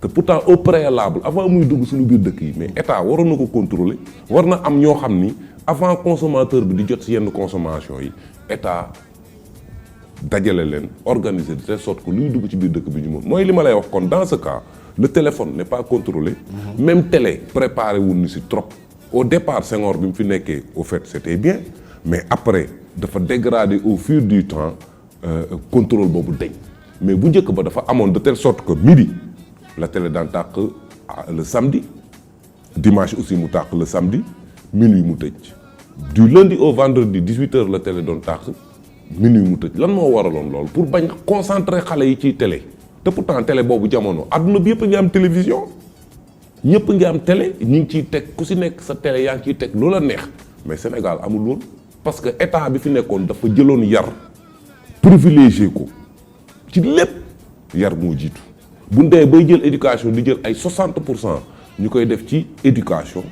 te pourtant au préalable avant muy dugg suñu biir dëkk yi mais état waroon na ko contrôler war na am ñoo xam ni avant consommateur bi di jot ci yenn consommation yi état dajale leen organiser de telle sorte que luy dugg ci biir dëkk bi ñu moom mooy li ma lay wax kon dans ce cas le téléphone n'est pas contrôlé. Même télé préparé wuñ ni si trop. Au départ Senghor bi mu fi nekkee au fait c'était bien mais après dafa dégradé au fil du temps contrôle boobu dañ mais bu njëkk ba dafa amoon de telle sorte que midi la télé daan tàq le samedi dimanche aussi mu tàq le samedi minuit mu tëj du lundi au vendredi 18h la télé doon tàq minuit mu tëj lan moo waraloon loolu pour bañ concentrer xale yi ci télé. te pourtant télé boobu jamono adduna bi yëpp ngi am télévision ñëpp ngi am télé ñu ngi ciy teg ku si nekk sa télé yaa ngi ciy teg loola neex mais Sénégal amul woon parce que état bi fi nekkoon dafa jëloon yar privilégié ko ci lépp yar moo jiitu bu ndee bay jël éducation di jël ay 60% ñu koy def ci éducation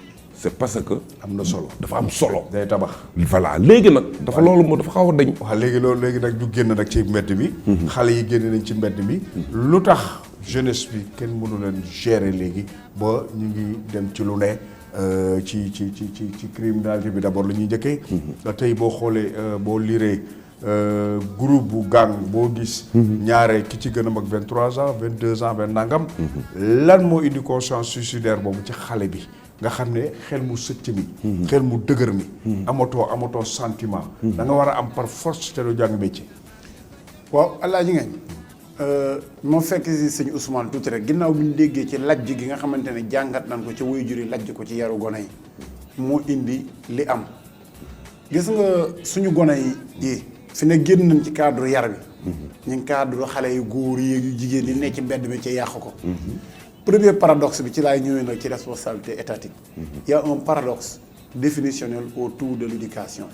c'est parce que am na solo dafa am solo. day tabax. voilà léegi nag dafa loolu moo dafa xaw a dañ. waaw léegi nag ñu génn nag ci mbedd mi. xale yi génn nañ ci mbedd mi. lu tax jeunesse bi kenn mënu leen gérer léegi ba ñu ngi dem ci lu ne ci criminalité bi d'abord la ñuy njëkkee. tey boo xoolee boo liree groupe bu gang boo gis. ñaare ki ci gën a mag 23 ans 22 ans benn nangam. lan moo indi conscience suicidaire boobu ci xale bi. nga xam ne xel mu sëcc mi. xel mu dëgër mi. amatoo sentiment. da nga war a am par force te du jàng métier. waaw Alaaji Ngagne moo fekk si sëñ Ousmane tuuti rek ginnaaw bi ñu déggee ci lajj gi nga xamante ne jàngat nañ ko ci waajur yi lajj ko ci yaru gone yi moo indi li am gis nga suñu gone yi fi ne génn nañ ci cadre yar bi. ñu ngi cadre xale yu góor yi yu jigéen yi ne ci mbedd mi ci yàq ko. Premier paradoxe bi ci laay ñëwee nag ci responsabilité étatique. Il y a un paradoxe définitionnel autour de l'éducation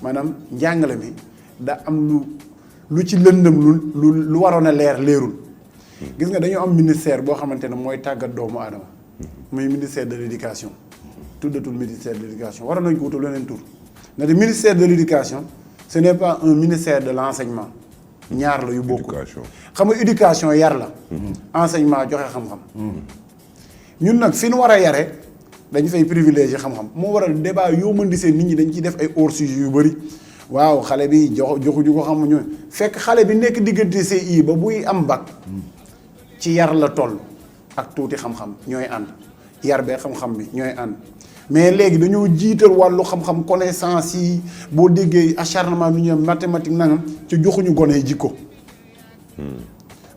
maanaam njàngale mi da am lu ci lëndëm lu waroon a leerul. gis nga dañoo am ministère boo xamante ne mooy tàggat doomu aadama. muy ministère de l'éducation. tuddatul ministère de l'éducation waroon nañ ko wutal leneen tur. na di ministère de l'éducation ce n'est pas un ministère de l'enseignement. ñaar la yu bokkul xam nga éducation yar la. enseignement joxe xam-xam. ñun nag fi nu war a yare dañu fay privilégié xam-xam moo waral débat yoo mën di seen nit ñi dañ ciy def ay hors-sujet yu bëri waaw xale bi joxuñu ko xamuñu fekk xale bi nekk diggante CI ba buy am bac ci yar la toll ak tuuti xam-xam ñooy ànd yar bee xam-xam bi ñooy ànd mais léegi dañoo jiital wàllu xam-xam connaissance yi boo déggee acharnement bi ñu mathématique nangam ci joxuñu gone yi jikko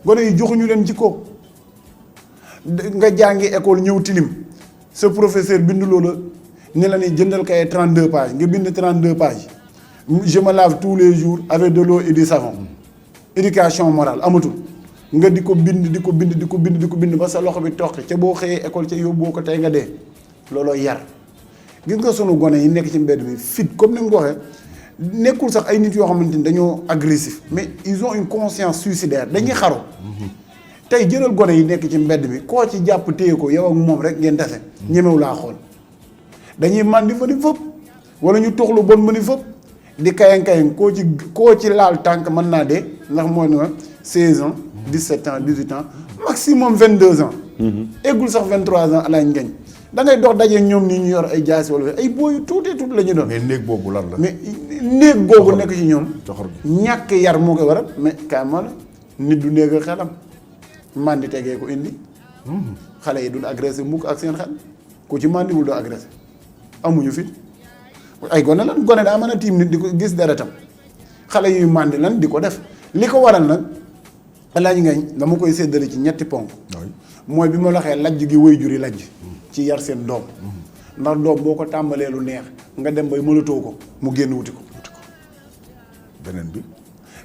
gone yi joxuñu leen jikko nga jàngi école ñëw tilim sa professeur binduloo la ne la ni jëndal kay 32 pages nga bind 32 pages je me lave tous les jours avec de l'eau et du savon éducation morale amatul nga di ko bind ba sa loxo bi toqi ca boo xëyee école ca yóbboo ko tey nga dee looloo yar gis nga sunu gone yi nekk ci mbedd mi fit comme ni nga ko waxee nekkul sax ay nit yoo xamante ni dañoo agressif mais ils ont une conscience suicidaire dañuy xaru tey jëlal gone yi nekk ci mbedd mi koo ci jàpp téye ko yow ak moom rek ngeen dese ñemew laa xool dañuy màndi fa ni fëpp wala ñu toxlu bon ma ni fëpp di kayang koo ci laal tànk mën naa dee ndax mooy na 16 ans 17 ans 18 ans maximum 22 ans eggul sax 23 ans Alaaji Ngagne da ngay dox daje ñoom ni ñu yor ay jaasi wala ay booyu tuuti la ñu doon. mais néeg boobu lan la. mais néeg googu nekk ci ñoom. ñàkk yar moo koy waral mais kaay ma la nit du néeg xelam mandi tegee ko indi. xale yi duñ agressé mukk ak seen xel ku ci mandiwul doo agressé amuñu fit ay gone lan gone daa mën a tiim nit di ko gis deretam xale yuy mandi lan di ko def li ko waral nag Alaaji Ngagne dama koy séddale ci ñetti ponk. mooy bi ma la waxee lajj gi waajur yi lajj. ci yar seen doom ndax doom boo ko tàmbalee lu neex nga dem bay mënatoo ko mu génn wuti ko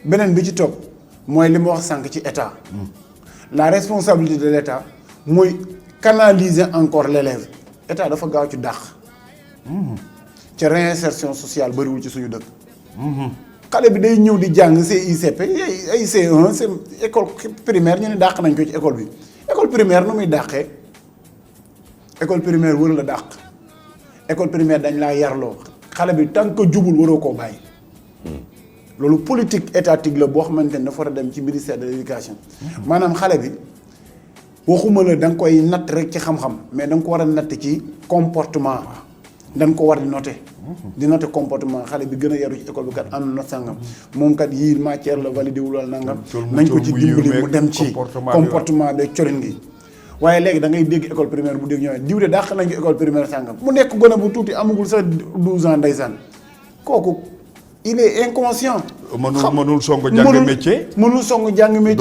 beneen bi ci topp mooy li ma wax sànq ci état la responsabilité de l'état mooy canaliser encore l'élève état dafa gaaw ci dàq ca réinsertion sociale bëriwul ci suñu dëkk xale bi day ñëw di jàng CICP ay C1 c'est école primaire ñu ne dàq nañ ko ci école bi école primaire nu muy dàqee école primaire wër la dàq école primaire dañ laa yarloo xale bi tant que jubul waroo koo bàyyi loolu politique étatique la boo xamante ne dafa war a dem ci ministère de l'éducation maanaam xale bi waxuma la da nga koy natt rek ci xam-xam mais da nga ko war a natt ci comportement dañ ko war di noter di noter comportement xale bi gën a yaru ci école bi kat am na note sangam moom kat yii matière la validé wul wala nangam nañ ko ci dimbali mu dem ci comportement beeg corin gi waaye léegi da ngay dégg école primaire bu dégg ñëwee diw de dàq nañ ko école primaire sàngam mu nekk gone bu tuuti amagul sax 12 ans ndeysaan kooku il est inconscient. mënul song jàng métier. mënul song jàng métier.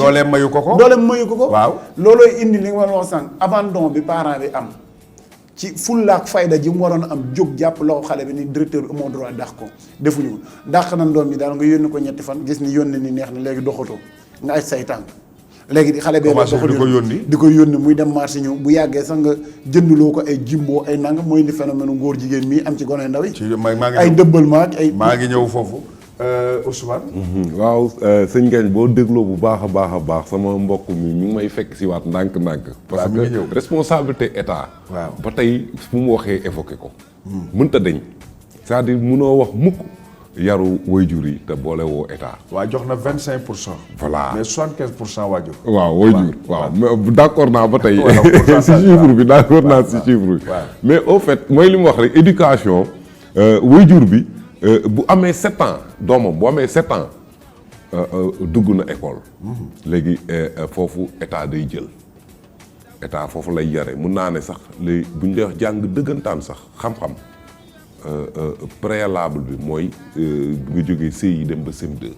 dooleem mayu ko ko. waaw loolooy indi li nga ma wax sànq abandon bi parent bi am ci fullaak fayda ji mu waroon am jóg jàpp loxo xale bi ni directeur bi amoo droit dàq ko defuñu ko dàq nañ doom bi daal nga yónni ko ñetti fan gis ni yónni ni neex na léegi doxatoo nga aj say tànk léegi xale bee di ko yónni muy dem marché ñëw bu yàggee sax nga jënduloo ko ay jimboo ay nangam mooy indi phénomène ngóor jigéen mii am ci gone ndaw yi ay dëbbal maak ay maa ngi ñëw foofu Ousmane. waaw sëñ Ngagne boo dégloo bu baax a baax sama mbokk mi ngi may fekk si waat ndànk-ndànk. parce que responsabilité état. waaw ba tey fu mu waxee évoqué ko. mënta deñ c'est-à-dire mënoo wax mukk yaru waajur yi te boole woo état. waa jox na 25%. voilà mais 75% waajur. waaw waajur waaw mais d'accord naa ba tey. si chiffre bi d'accord naa si chiffre bi. mais au fait mooy li mu wax rek éducation waajur bi. bu amee 7 ans doomam bu amee 7 ans dugg na école. léegi foofu état day jël état foofu lay yare mun naa ne sax léegi bu ñu wax jàng dëggantaan sax xam-xam préalable bi mooy nga jógee CI dem ba CM2.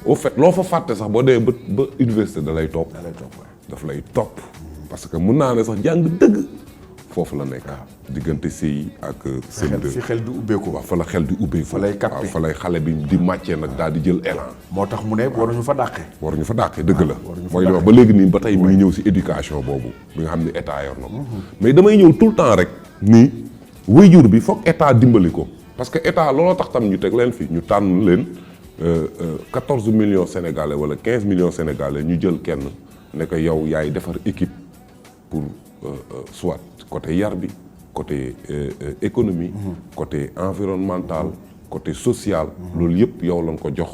au fait loo fa fàtte sax boo demee ba université da lay topp. daf lay topp parce que mun naa ne sax jàng dëgg. foofu la nekk diggante CI ak CM2 fi xel di ubbeeku. waaw fa la xel di ubbeeku. fa lay capté waaw fa lay xale bi di màccee nag daal di jël élan. moo tax mu ne waruñu fa dàqee. waruñu fa dàqee dëgg la. mooy li wax ba léegi nii ba tey mi ngi ñëw si éducation boobu bi nga xam ne état yor na ko. mais damay ñëw tout le temps rek nii waajur bi foog état dimbali ko. parce que état looloo tax tam ñu teg leen fi ñu tànn leen 14 millions sénégalais wala 15 millions sénégalais ñu jël kenn ne ko yow yaay defar équipe pour soit. côté yar bi côté économie côté environnemental côté social loolu yëpp yow lañ ko jox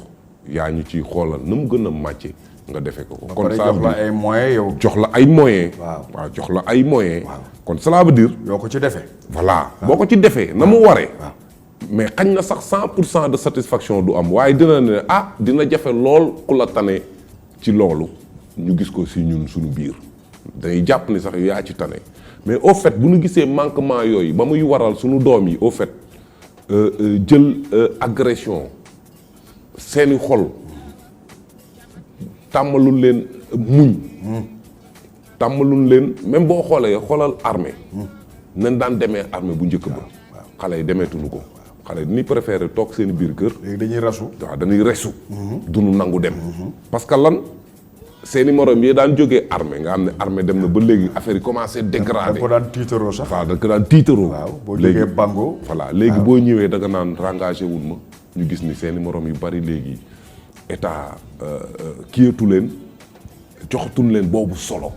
yaa ñu ciy xoolal na mu gën a màcce nga defee ko kon ça jox la ay moyens yow jox la ay moyens waaw jox la ay moyens kon cela veut dire yoo ko ci defee voilà boo ko ci defee na mu waree mais xañ na sax 100% de satisfaction du am waaye dina ne dina jafe lool ku la tane ci loolu ñu gis ko si ñun suñu biir dañuy jàpp ni sax yaa ci tane mais au fait bu ñu gisee manquement yooyu ba muy waral suñu doom yi au fait jël agression seeni xol tàmmalul leen muñ tàmmalul leen même boo xoolee xoolal armée nañ daan demee armée bu njëkk ba xale yi demeetuñu ko xale yi dañuy préféré toog seen biir kër léegi dañuy rasu waaw dañuy resu duñu nangu dem parce que lan seeni morom yi daan jógee armée nga xam ne armée dem na ba léegi affaire yi commencé dégradé. da ko daan tiitaroo sax. waaw da ko daan tiitaroo. waaw boo jógee bango. voilà léegi boo ñëwee da nga naan rengagé wul ma ñu gis ni seeni morom yu bari léegi état kiyatu leen joxatuñ leen boobu solo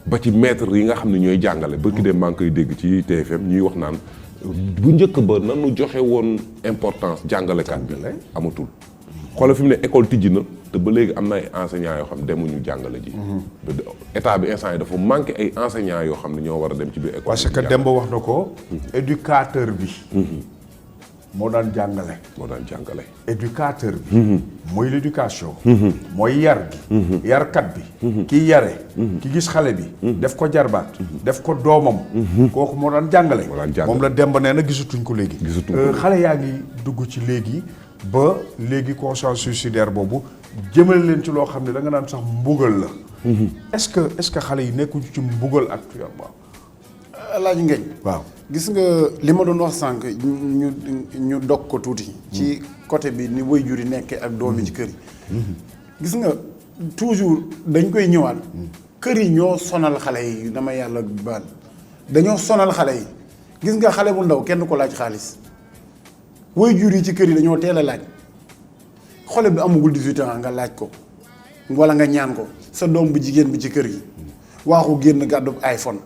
ba ci maître yi nga xam ne ñooy jàngale. ba ki dem maa ngi koy dégg ci TFM ñuy wax naan bu njëkk ba nanu joxe woon importance jàngalekat bi amatul. xoolal fi mu ne école tijji na te ba léegi am na ay enseignants yoo xam ne demuñu jàngale ji. état bi instant yi dafa manqué ay enseignants yoo xam ne ñoo war a dem ci biir école. parce que Demba wax na ko. éducateur bi. moo daan jàngale. moo daan jàngale. éducateur bi. mooy l'éducation. mooy yar gi. yarkat bi. ki yare. ki gis xale bi. def ko jarbaat. def ko doomam. kooku moo daan jàngale. moom la Demba nee na gisatuñ ko léegi. gisatuñ ko xale yaa ngi dugg ci léegi. ba léegi conscience suicidaire boobu jëmale leen ci loo xam ne da nga naan sax mbugal la. est-ce que xale yi nekkuñu ci mbugal actuellement. Alaaji Ngagne. waaw gis nga li ma doon wax sànq ñu dog ko tuuti. ci côté bi ni waajur yi nekkee ak doom yi ci kër yi. gis nga toujours dañ koy ñëwaat. kër yi ñoo sonal xale yi dama yàlla baal dañoo sonal xale yi gis nga xale bu ndaw kenn ko laaj xaalis. waajur yi ci kër yi dañoo teel a laaj xale bi amagul 18 ans nga laaj ko wala nga ñaan ko sa doom bu jigéen bi ci kër gi waaxu génn gàddu iPhone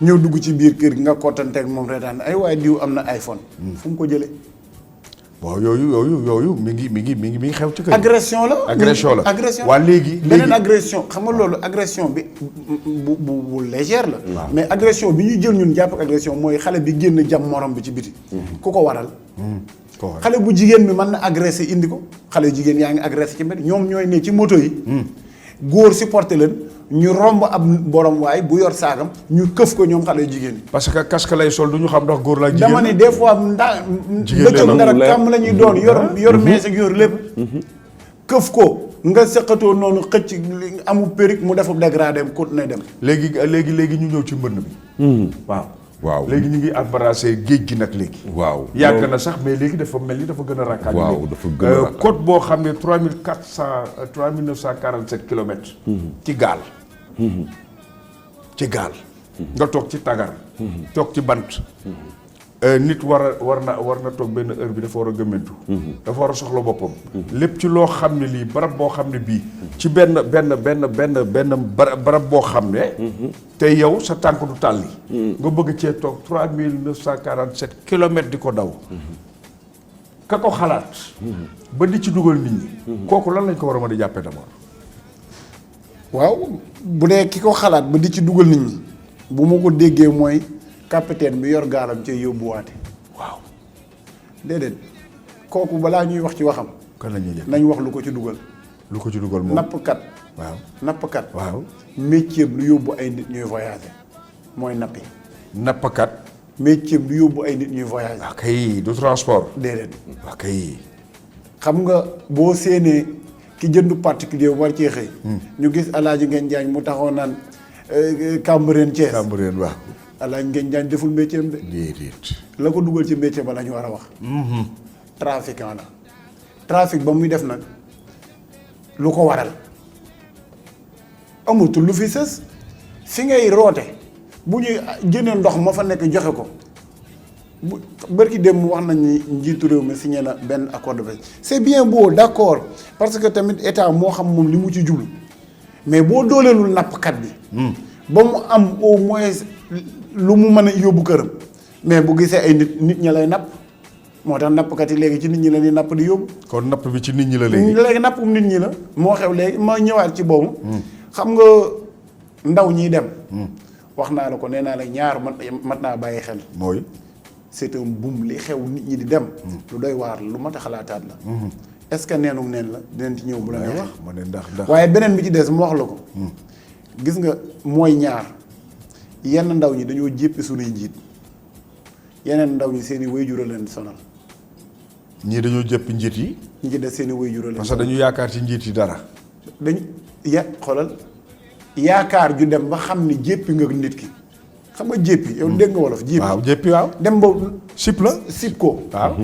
ñëw dugg ci biir kër gi nga kottanteeg moom reetaan ay waaye diw am na iPhone fu mu ko jëlee. waaw yooyu mi ngi xew ci kër agression la agression waa léegi beneen agression xam nga loolu agression bi bu légère la mais agression bi ñuy jël ñun jàpp ak agression mooy xale bi génn jam morom bi ci biti ku ko waral xale bu jigéen bi mën na agressé indi ko xale yu jigéen yaa ngi agressé ci mbedd ñoom ñooy ne ci moto yi góor supporté leen ñu romb ab borom waay bu yor saagam ñu këf ko ñoom xale yu jigéen yi parce que casque lay sol du ñu xam ndax góor la jigéen dama ne des fois bëccëg dara kàmm la ñuy doon yor mees ak yor lépp këf ko nga sëqatoo noonu xëcc amul périk mu defu dégradé continuer dem léegi ñu ñëw ci mbënn bi waaw léegi ñu ngi embrassé géej gi nag léegi. waaw yàgg na sax mais léegi dafa mel ni dafa gën a rakkaat. waaw dafa gën a rakkaat côte boo xam ne 3947 kilomètres. ci gaal. ci gaal. nga toog ci tagar. toog ci bant. nit war na toog benn heure bi dafa war a gëmmentu dafa war a soxla boppam lépp ci loo xam ne lii barab boo xam ne bii ci benn barab boo xam ne te yow sa tànk du tàlli nga bëgg cee toog 3947 kilomètres di ko daw ka ko xalaat ba di ci dugal nit ñi kooku lan lañ ko war a mën a jàppee d'abord waaw bu dee ki ko xalaat ba di ci dugal nit ñi bu ma ko déggee mooy capitaine bi yor gaalam ca yóbbuwaate waaw déedéet kooku balaa ñuy wax ci waxam kan la ñuy jël nañ wax lu ko ci dugal moom nappkat waaw nappkat waaw métier lu yóbbu ay nit ñuy voyager mooy nappi nappkat métier lu yóbbu ay nit ñuy voyager waa kay du transport déedéet waa kay xam nga boo séenee ki jëndu particulier war cee xëy ñu gis Alaaji Ngeen Jaañ mu taxaw naan Cambérène Thiès Cambérène waaw Alaaji Ngeen Jaañ deful métier am de déedéet la ko dugal ci métier ba la ñu war a wax trafiquant la trafic ba muy def nag lu ko waral amatul lu fi sës fi ngay roote bu ñuy génnee ndox ma fa nekk joxe ko bu bërki dem wax nañ ni njiitu réew mi signé na benn accord de paix c'est bien beau d'accord parce que tamit état moo xam moom li mu ci jublu mais boo dooleelul nappkat bi ba mu am au moins lu mu mën a yóbbu këram mais bu gisee ay nit ña lay napp moo tax nappkat yi léegi ci nit ñi la ñuy napp di yóbbu kon napp bi ci nit ñi la léegi léegi nappum nit ñi la moo xew léegi ma ñëwaat ci boobu xam nga ndaw ñiy dem wax naa la ko nee naa la ñaar mat naa bàyyi xel mooy c'est un boom li xew nit ñi di dem lu doy waar lu mat a xalaataat la est-ce que neenum neen la dinañ ci ñëw bu la neexee wax ma ne ndax waaye beneen bi ci des mu wax la ko gis nga mooy ñaar yenn ndaw ñi dañoo jéppi suñuy njiit yeneen ndaw ñi seeni waajur a leen sonal ñii dañoo jëppi njiit yi ñi ci des seeni waajur a leen parce que dañu yaakaar ci njiit yi dara dañ xoolal yaakaar ju dem ba xam ni jéppi nga nit ki xam nga jéppi yow dégg nga wolof jéppi waaw jéppi waaw dem ba sip la sip ko waaw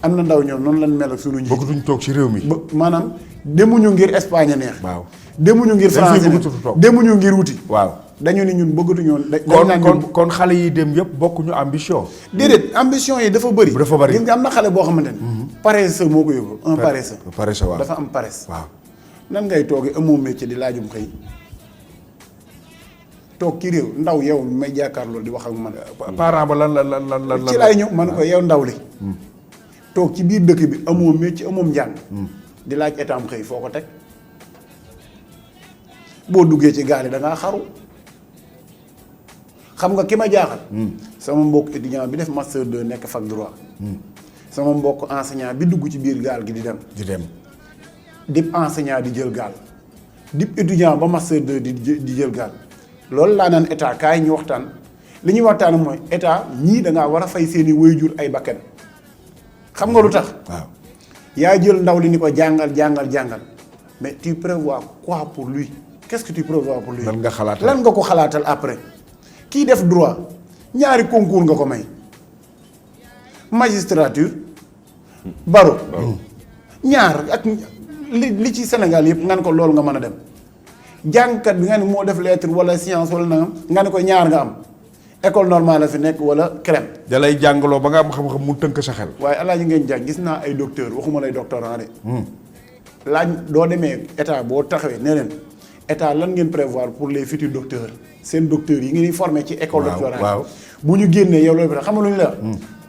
am na ndaw ñoom noonu lañ mel ak suñu njiit bëggatuñ toog ci réew mi ba maanaam demuñu ngir Espagne neex waaw demuñu ngir France neex demuñu ngir wuti waaw dañu ni ñun bëggatuñoo kon xale yi dem yëpp bokkuñu ambition déedéet ambition yi dafa bëri gis nga am na xale boo xamante ni paresseux moo ko yóbbu un paresseux waaw dafa am paresse waaw nan ngay toogee amoo métier di laajum xëy toog ci réew ndaw yow may jàkkaarloo di wax ak man parent ba lan ci laay ñëw man ko yow ndaw li toog ci biir dëkk bi amoo métier amoo njàng di laaj état am xëy foo ko teg boo duggee ci gaal yi da ngaa xaru xam nga ki ma jaaxal sama mbokk étudiant bi def master 2 nekk fac droit sama mbokk enseignant bi dugg ci biir gaal gi di dem dip enseignant di jël gaal dip étudiant ba master 2 di jël gaal loolu laa naan état kaay ñu waxtaan li ñuy waxtaan mooy état ñii da ngaa war a fay seeni waajur ay bakkan xam nga lu tax waaw yaa jël ndaw li ni ko jàngal mais tu prévois quoi pour lui qu'est-ce que tu prévois pour lui lan nga ko xalaatal après kii def droit ñaari concours nga ko may magistrature barreau ñaar ak li ci Sénégal yëpp nga ne ko loolu nga mën a dem jàngkat bi nga ne moo def lettre wala science wala nangam nga ne ko ñaar nga am école normale la fi nekk wala crème da lay jàngaloo ba nga am xam-xam mu tënk sa xel waaye Alaaji Ngeen Jaañ gis naa ay docteur waxuma lay doctorant de laaj doo demee état boo taxawee nee leen état lan ngeen prévoir pour les futurs docteurs seen docteurs yi ngeen di formé ci école doctorale waaw bu ñu génnee yow loolu xam nga lu ñu la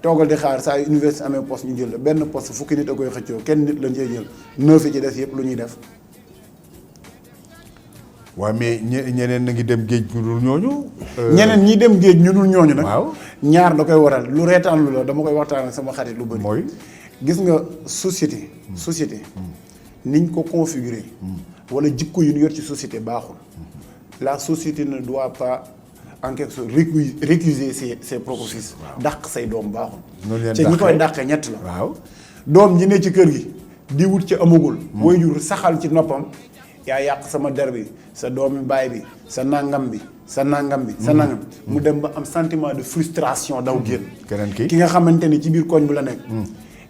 toogal di xaar saa yu université amee poste ñu jël benn poste fukki nit a koy xëccoo kenn nit lañ cee jël 9 yi ci des yëpp lu ñuy def waaw mais ñeneen na ngi dem géej ñu dul ñooñu ñeneen ñi dem géej ñu dul ñooñu nag waaw ñaar da koy waral lu reetaan lu la dama koy waxtaan ak sama xarit lu bëri mooy gis nga société niñ ko configurer wala jikko yu ñu yor ci société baaxul la société ne doit pas en quelque sorte récuser ses propres fils dàq say doom baaxul te ñi koy dàqee ñett la waaw doom ji ne ci kër gi di wut ci amagul booy jur saxal ci noppam yaa yàq sama der bi sa doomi baay bi sa nangam bi sa nangam mu dem ba am sentiment de frustration daw génn keneen ki nga xamante ni ci biir koñ bu la nekk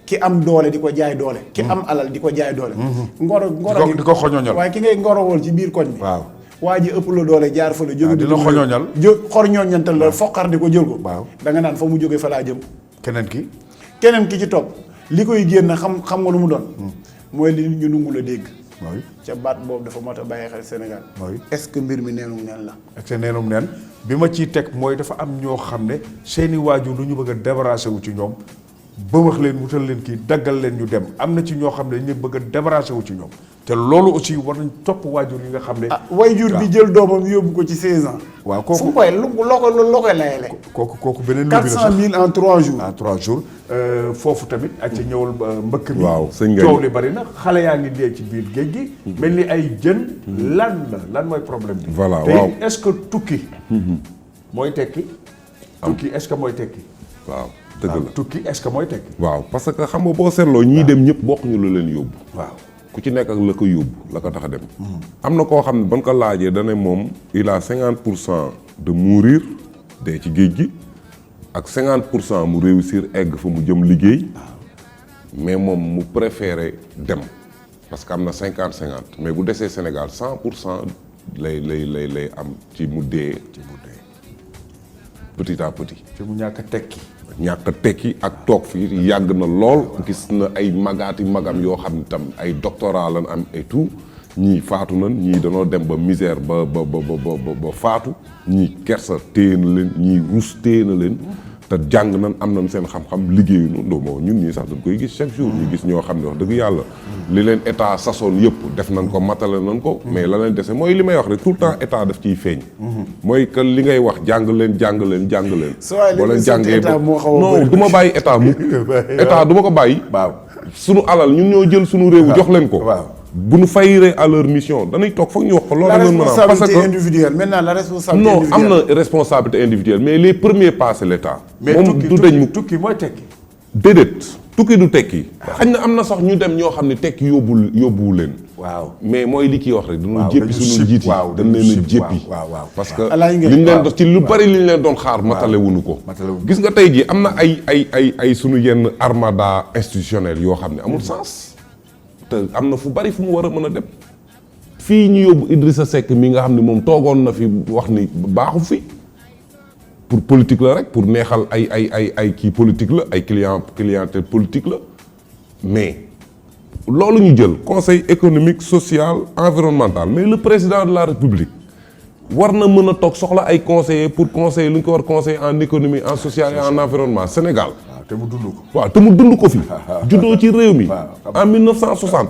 ki am doole di ko jaay doole ki am alal di ko jaay doole ngoro di ko xoñoñal waaye ki ngay ngorowool ci biir koñ bi waaw waa ji ëpp la doole jaar fa la jóge di la xoñoñal xor ñooñantal la foqar di ko jël ko waaw da nga naan fa mu jóge fa laa jëm keneen ki. keneen ki ci topp li koy génn xam nga lu mu doon. mooy li ñu nungu la dégg. mooy ca baat boobu dafa mat a bàyyi xel Sénégal. mooy est-ce que mbir mi neenum neen la. ak seen neenum neen bi ma ciy teg mooy dafa am ñoo xam ne seeni waajur lu ñu bëgg a débarrassé wu ci ñoom ba wax leen wutal leen kii daggal leen ñu dem am na ci ñoo xam ne dañu bëgg a débarrassé wu ci ñoom te loolu aussi war nañ topp waajur yi nga xam ne. waajur bi jël doomam yóbbu ko ci 16 ans. waaw kooku fu mu koy loo koy layele. kooku beneen. 400 000 en 3 jours. en 3 jours foofu tamit ak ci ñëwal mbëkk mi. waaw sëñ nga coow li bari na xale yaa ngi dee ci biir géej gi. mel ni ay jën. lan mooy problème bi. voilà waaw te est-ce que tukki. mooy tekki. tukki est-ce que mooy tekki. waaw dëgg la tukki est-ce que mooy tekki. waaw parce que xam nga boo seetloo ñii dem ñëpp bokkuñu lu leen yóbbu. waaw ku ci nekk ak la ko yóbbu la ko tax a dem. am na koo xam ne ban ko laajee da ne moom il a 50% de mourir dee ci géej gi ak 50% mu réussir egg fa mu jëm liggéey mais moom mu préféré dem parce que am na 50-50 mais bu desee Sénégal 100% lay am ci mu dee. petit à petit. ci mu ñàkk a tekki. ñàkk a tekki ak toog fii yàgg na lool gis na ay magaati magam yoo xam ne tam ay doctorat lan am et tout ñii faatu nan ñii danoo dem ba misère ba faatu ñii kersa téye na leen ñii ruus téye na leen te jàng nan am nañ seen xam-xam liggéeyu nu moo ñun ñii sax dañ koy gis chaque jour ñu gis ñoo xam ne wax dëgg yàlla li leen état sasoon yëpp def nañ ko matale nañ ko mais la leen dese mooy li may wax rek tout le temps état daf ciy feeñ mooy que li ngay wax jàng leen boo leen jàngee non du ma bàyyi état mu état du ma ko bàyyi waaw sunu alal ñun ñoo jël sunu réew jox leen ko waaw bu nu fayiree à leur mission danay toog foog ñu wax ko loolu la mën a parce que individuelle maintenant la responsabilité non am individuelle. na responsabilité individuelle mais les premiers pas c'est l'état mais moom du dañ mu tukki mooy tekki. déedéet tukki du tekki xañ na am na sax ñu dem ñoo xam ne tekki yóbbuwu leen waaw mais mooy li kii wax rek dañu waaw jéppi suñu njiit yi waaw dañ leen a jéppi waaw parce que Alaay Ngeen liñ leen doon ci lu bari liñ leen doon xaar matale wuñu ko gis nga tey jii am na ay suñu yenn armada institutionnelle yoo xam ne amul sens te am na fu bari fu mu war a mën a dem fii ñu yóbbu Idrissa Seck mi nga xam ne moom toogoon na fi wax ni baaxu fi pour politique la rek pour neexal ay kii politique la ay clientèle politique la mais loolu ñu jël conseil économique social environnemental mais le président de la république war na mën a toog soxla ay conseillers pour conseiller lu ñu ko war conseiller en économie en social et en environnement Sénégal. te mu dund ko. waaw te mu dund ko fi. juddoo ci réew mi. en 1960.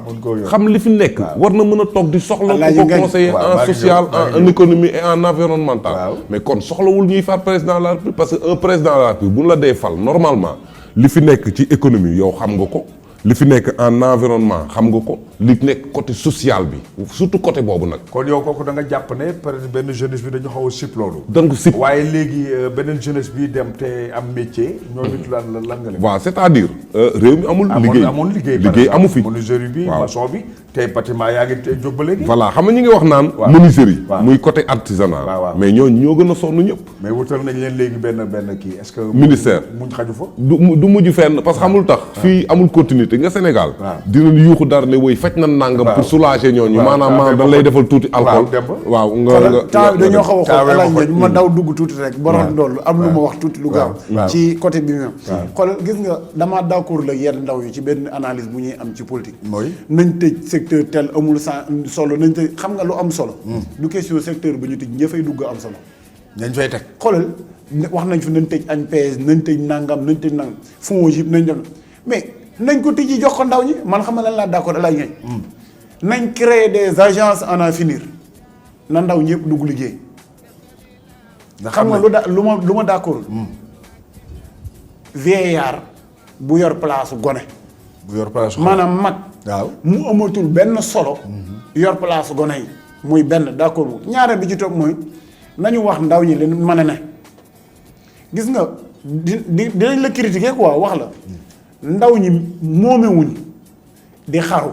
xam li fi nekk. war na mën a toog di soxla ku ko conseiller en social en économie et en environnemental. mais kon soxlawul ñuy far président de la république parce que un président de la république bu ñu la dee fal normalement li fi nekk ci économie yow xam nga ko. li fi nekk en environnement xam nga ko li nekk côté social bi surtout côté boobu nag. kon yow kooku da nga jàpp ne peut-être benn jeunesse bi dañu xaw a sip loolu. donc sip waaye léegi beneen jeunesse bi dem te am métier. ñooñu it lan nga leen. waaw c'est-à-dire réew mi amul. liggéey amu fi. menuiserie bi maçon bi te bâtiment yaa ngi jóg ba léegi. voilà xam nga ñi ngi wax naan. menuiserie muy côté artisanal. mais ñooñu ñoo gën a sonn ñëpp. mais wutal nañ leen léegi benn kii est-ce que. ministère muñ xaju fa. du mujj fenn parce que xamul tax. fii amul continuité nga Sénégal. dinañ yuuxu dara ne woy faj na nangam. pour soulager ñooñu. maanaam dañ lay defal tuuti alcool. waaw nga temps dañoo xaw a xool alaaj ngeen ma daw dugg tuuti rek. borom doolu am lu ma wax tuuti lu gaaw. ci côté bi même. xoolal gis nga damaa d'accord la yenn ndaw yi ci benn analyse bu ñuy am ci politique. mooy nañ tëj secteur tel amul solo nañ tëj xam nga lu am solo. du question secteur bu ñu tëj ña fay dugg am solo. nañ fay teg xoolal wax nañ fi nañ tëj ANPEJ nañ tëj nangam nañ tëj nangam FONGIP nañ dem mais nañ ko tëj jox ko ndaw ñi man xam nga lan laa d'accord alaaj ngeen. nañ créer des agences en à finir na ndaw ñëpp dugg liggéey. xam nga lu ma d'accord. vieillard bu yor place gone. bu yor place maanaam mag. waaw mu amatul benn solo. yor place gone yi muy benn d'accord bu ñaareel bi ci toog mooy nañu wax ndaw ñi leen mën a ne gis nga dinañ la critiquer quoi wax la ndaw ñi moomewuñ di xaru.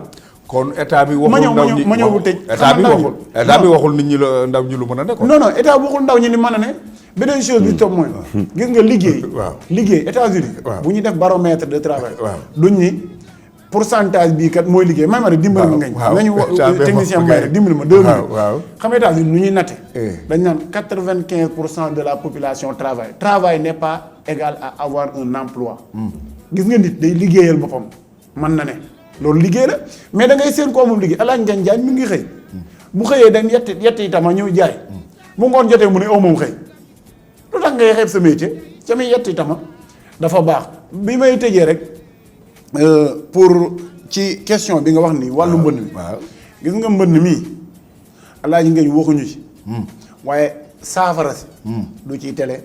kon état bi waxul ndaw ñi ma ñëw bu tëj état bi waxul nit ñi la ndaw ñi lu mën a ne. non état bi waxul ndaw ñi ni mën a ne. beneen chose bi topp mooy. gis nga liggéey. waaw liggéey États-Unis bu ñu def baromètre de travail. waaw duñ ni pourcentage bii kat mooy liggéey may ma rek dimbali ma ngañ nañu technicien may rek dimbali ma 2 minutes xam nga États-Unis nu ñuy natte dañ naan 95% de la population travail n'est pas égal à avoir un emploi gis nga nit day liggéeyal boppam mën na ne loolu liggéey la mais da ngay seen ko amul liggéey alaaj ngañ jaay mi ngi xëy bu xëyee dañ yetti itama ñëw jaay bu ngoon jotee mu ne aw moom xëy lu tax ngay xeeb sa métier ca muy yetti itama dafa baax bi may tëjee rek pour ci question bi nga wax ni wàllu mbënn mi gis nga mbënn mii alaaji ngañ waxuñu ci waaye saafara si du ci télé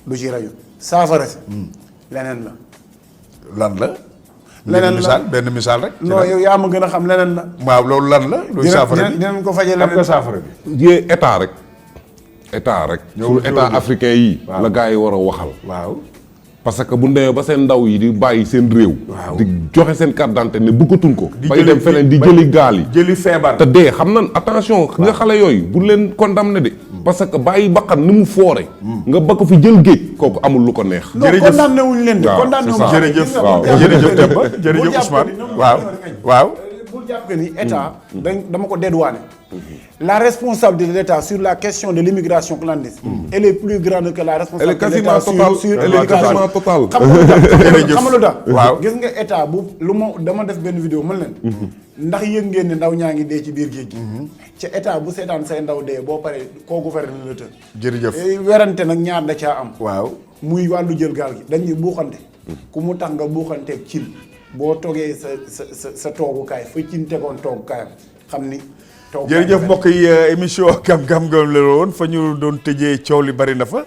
du ci rajo saafara si leneen la lan la leneen la benn misaal rek non yow yaa ma gën a xam leneen la waaw loolu lan la luy saafara bi dinañ ko faje leneen saafara bi yee état rek suñu état africain yi la gars yi war a waxal waaw parce que bu demee ba seen ndaw yi di bàyyi seen réew di joxe seen carte d'identité ne bëggatuñ ko bay dem feneen di jëli gaal yi jëli feebar te dee xam nan attention nga xale yooyu bu leen condamné de parce que bàyyi bakkan ni mu foore nga bakk fi jël géej kooku amul lu ko neex jërëjëf condamné wuñ leen de condamné wuñ jërëjëf jërëjëf Demba jërëjëf Ousmane waaw bul jàpp que ni état dama ko dédouané la responsabilité de l'État sur la question de l'immigration clandestine elle est plus grande que la responsabilité de l'État sur l'éducation totale xam nga lu tax waaw gis nga état bu lu ma dama def benn vidéo mën leen ndax yëg ngeen ne ndaw ñaa ngi dee ci biir géej gi ca état bu seetaan say ndaw dee boo paree koo gouverner la të jërëjëf werante nag ñaar da caa am waaw muy wàllu jël gaal gi dañuy buuxante ku mu tax nga buuxanteeg cin boo toogee sa toogukaay fa cin tegoon toogukaayam xam ni jërëjëf mbokk yi émission gam-gam la woon fa ñu doon tëjee coow li bari na fa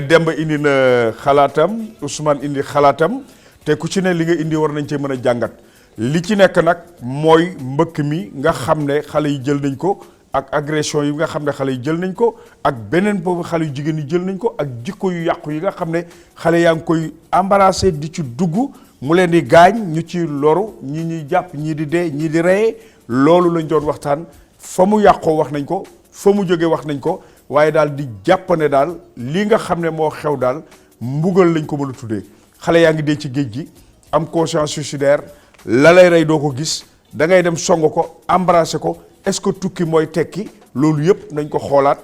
Demba indi na xalaatam Ousmane indi xalaatam te ku ci ne li nga indi war nañ cee mën a jàngat li ci nekk nag mooy mbëkk mi nga xam ne xale yi jël nañ ko ak agression yi nga xam ne xale yi jël nañ ko ak beneen boobu xale yu jigéen yi jël nañ ko ak jikko yu yàqu yi nga xam ne xale yaa ngi koy embarrassé di ci dugg mu leen di gaañ ñu ci loru ñii ñuy jàpp ñii di dee ñii di reye loolu lañ doon waxtaan fa mu yàqoo wax nañ ko fa mu jógee wax nañ ko waaye daal di jàpp ne daal li nga xam ne moo xew daal mbugal lañ ko mën a tuddee xale yaa ngi dee ci géej gi am conscience suicidaire la lay rey doo ko gis da ngay dem song ko embrasser ko est-ce que tukki mooy tekki loolu yëpp nañ ko xoolaat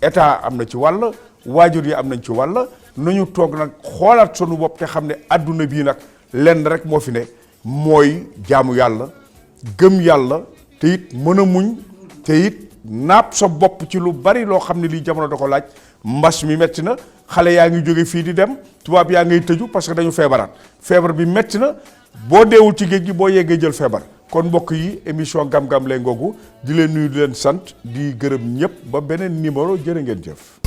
état am na ci wàll waajur yi am nañ ci wàll nañu toog nag xoolaat sunu bopp te xam ne adduna bii nag lenn rek moo fi ne mooy jaamu yàlla gëm yàlla te it mën a muñ te it napp sa bopp ci lu bari loo xam ne lii jamono da ko laaj mbas mi metti na xale yaa ngi jóge fii di dem tubaab yaa ngay tëju parce que dañu feebaraat feebar bi metti na boo deewul ci géej gi boo yeggee jël feebar kon mbokk yi émission gam-gam lay ngoogu di leen nuyu di leen sant di gërëm ñëpp ba beneen numéro jërë ngeen jëf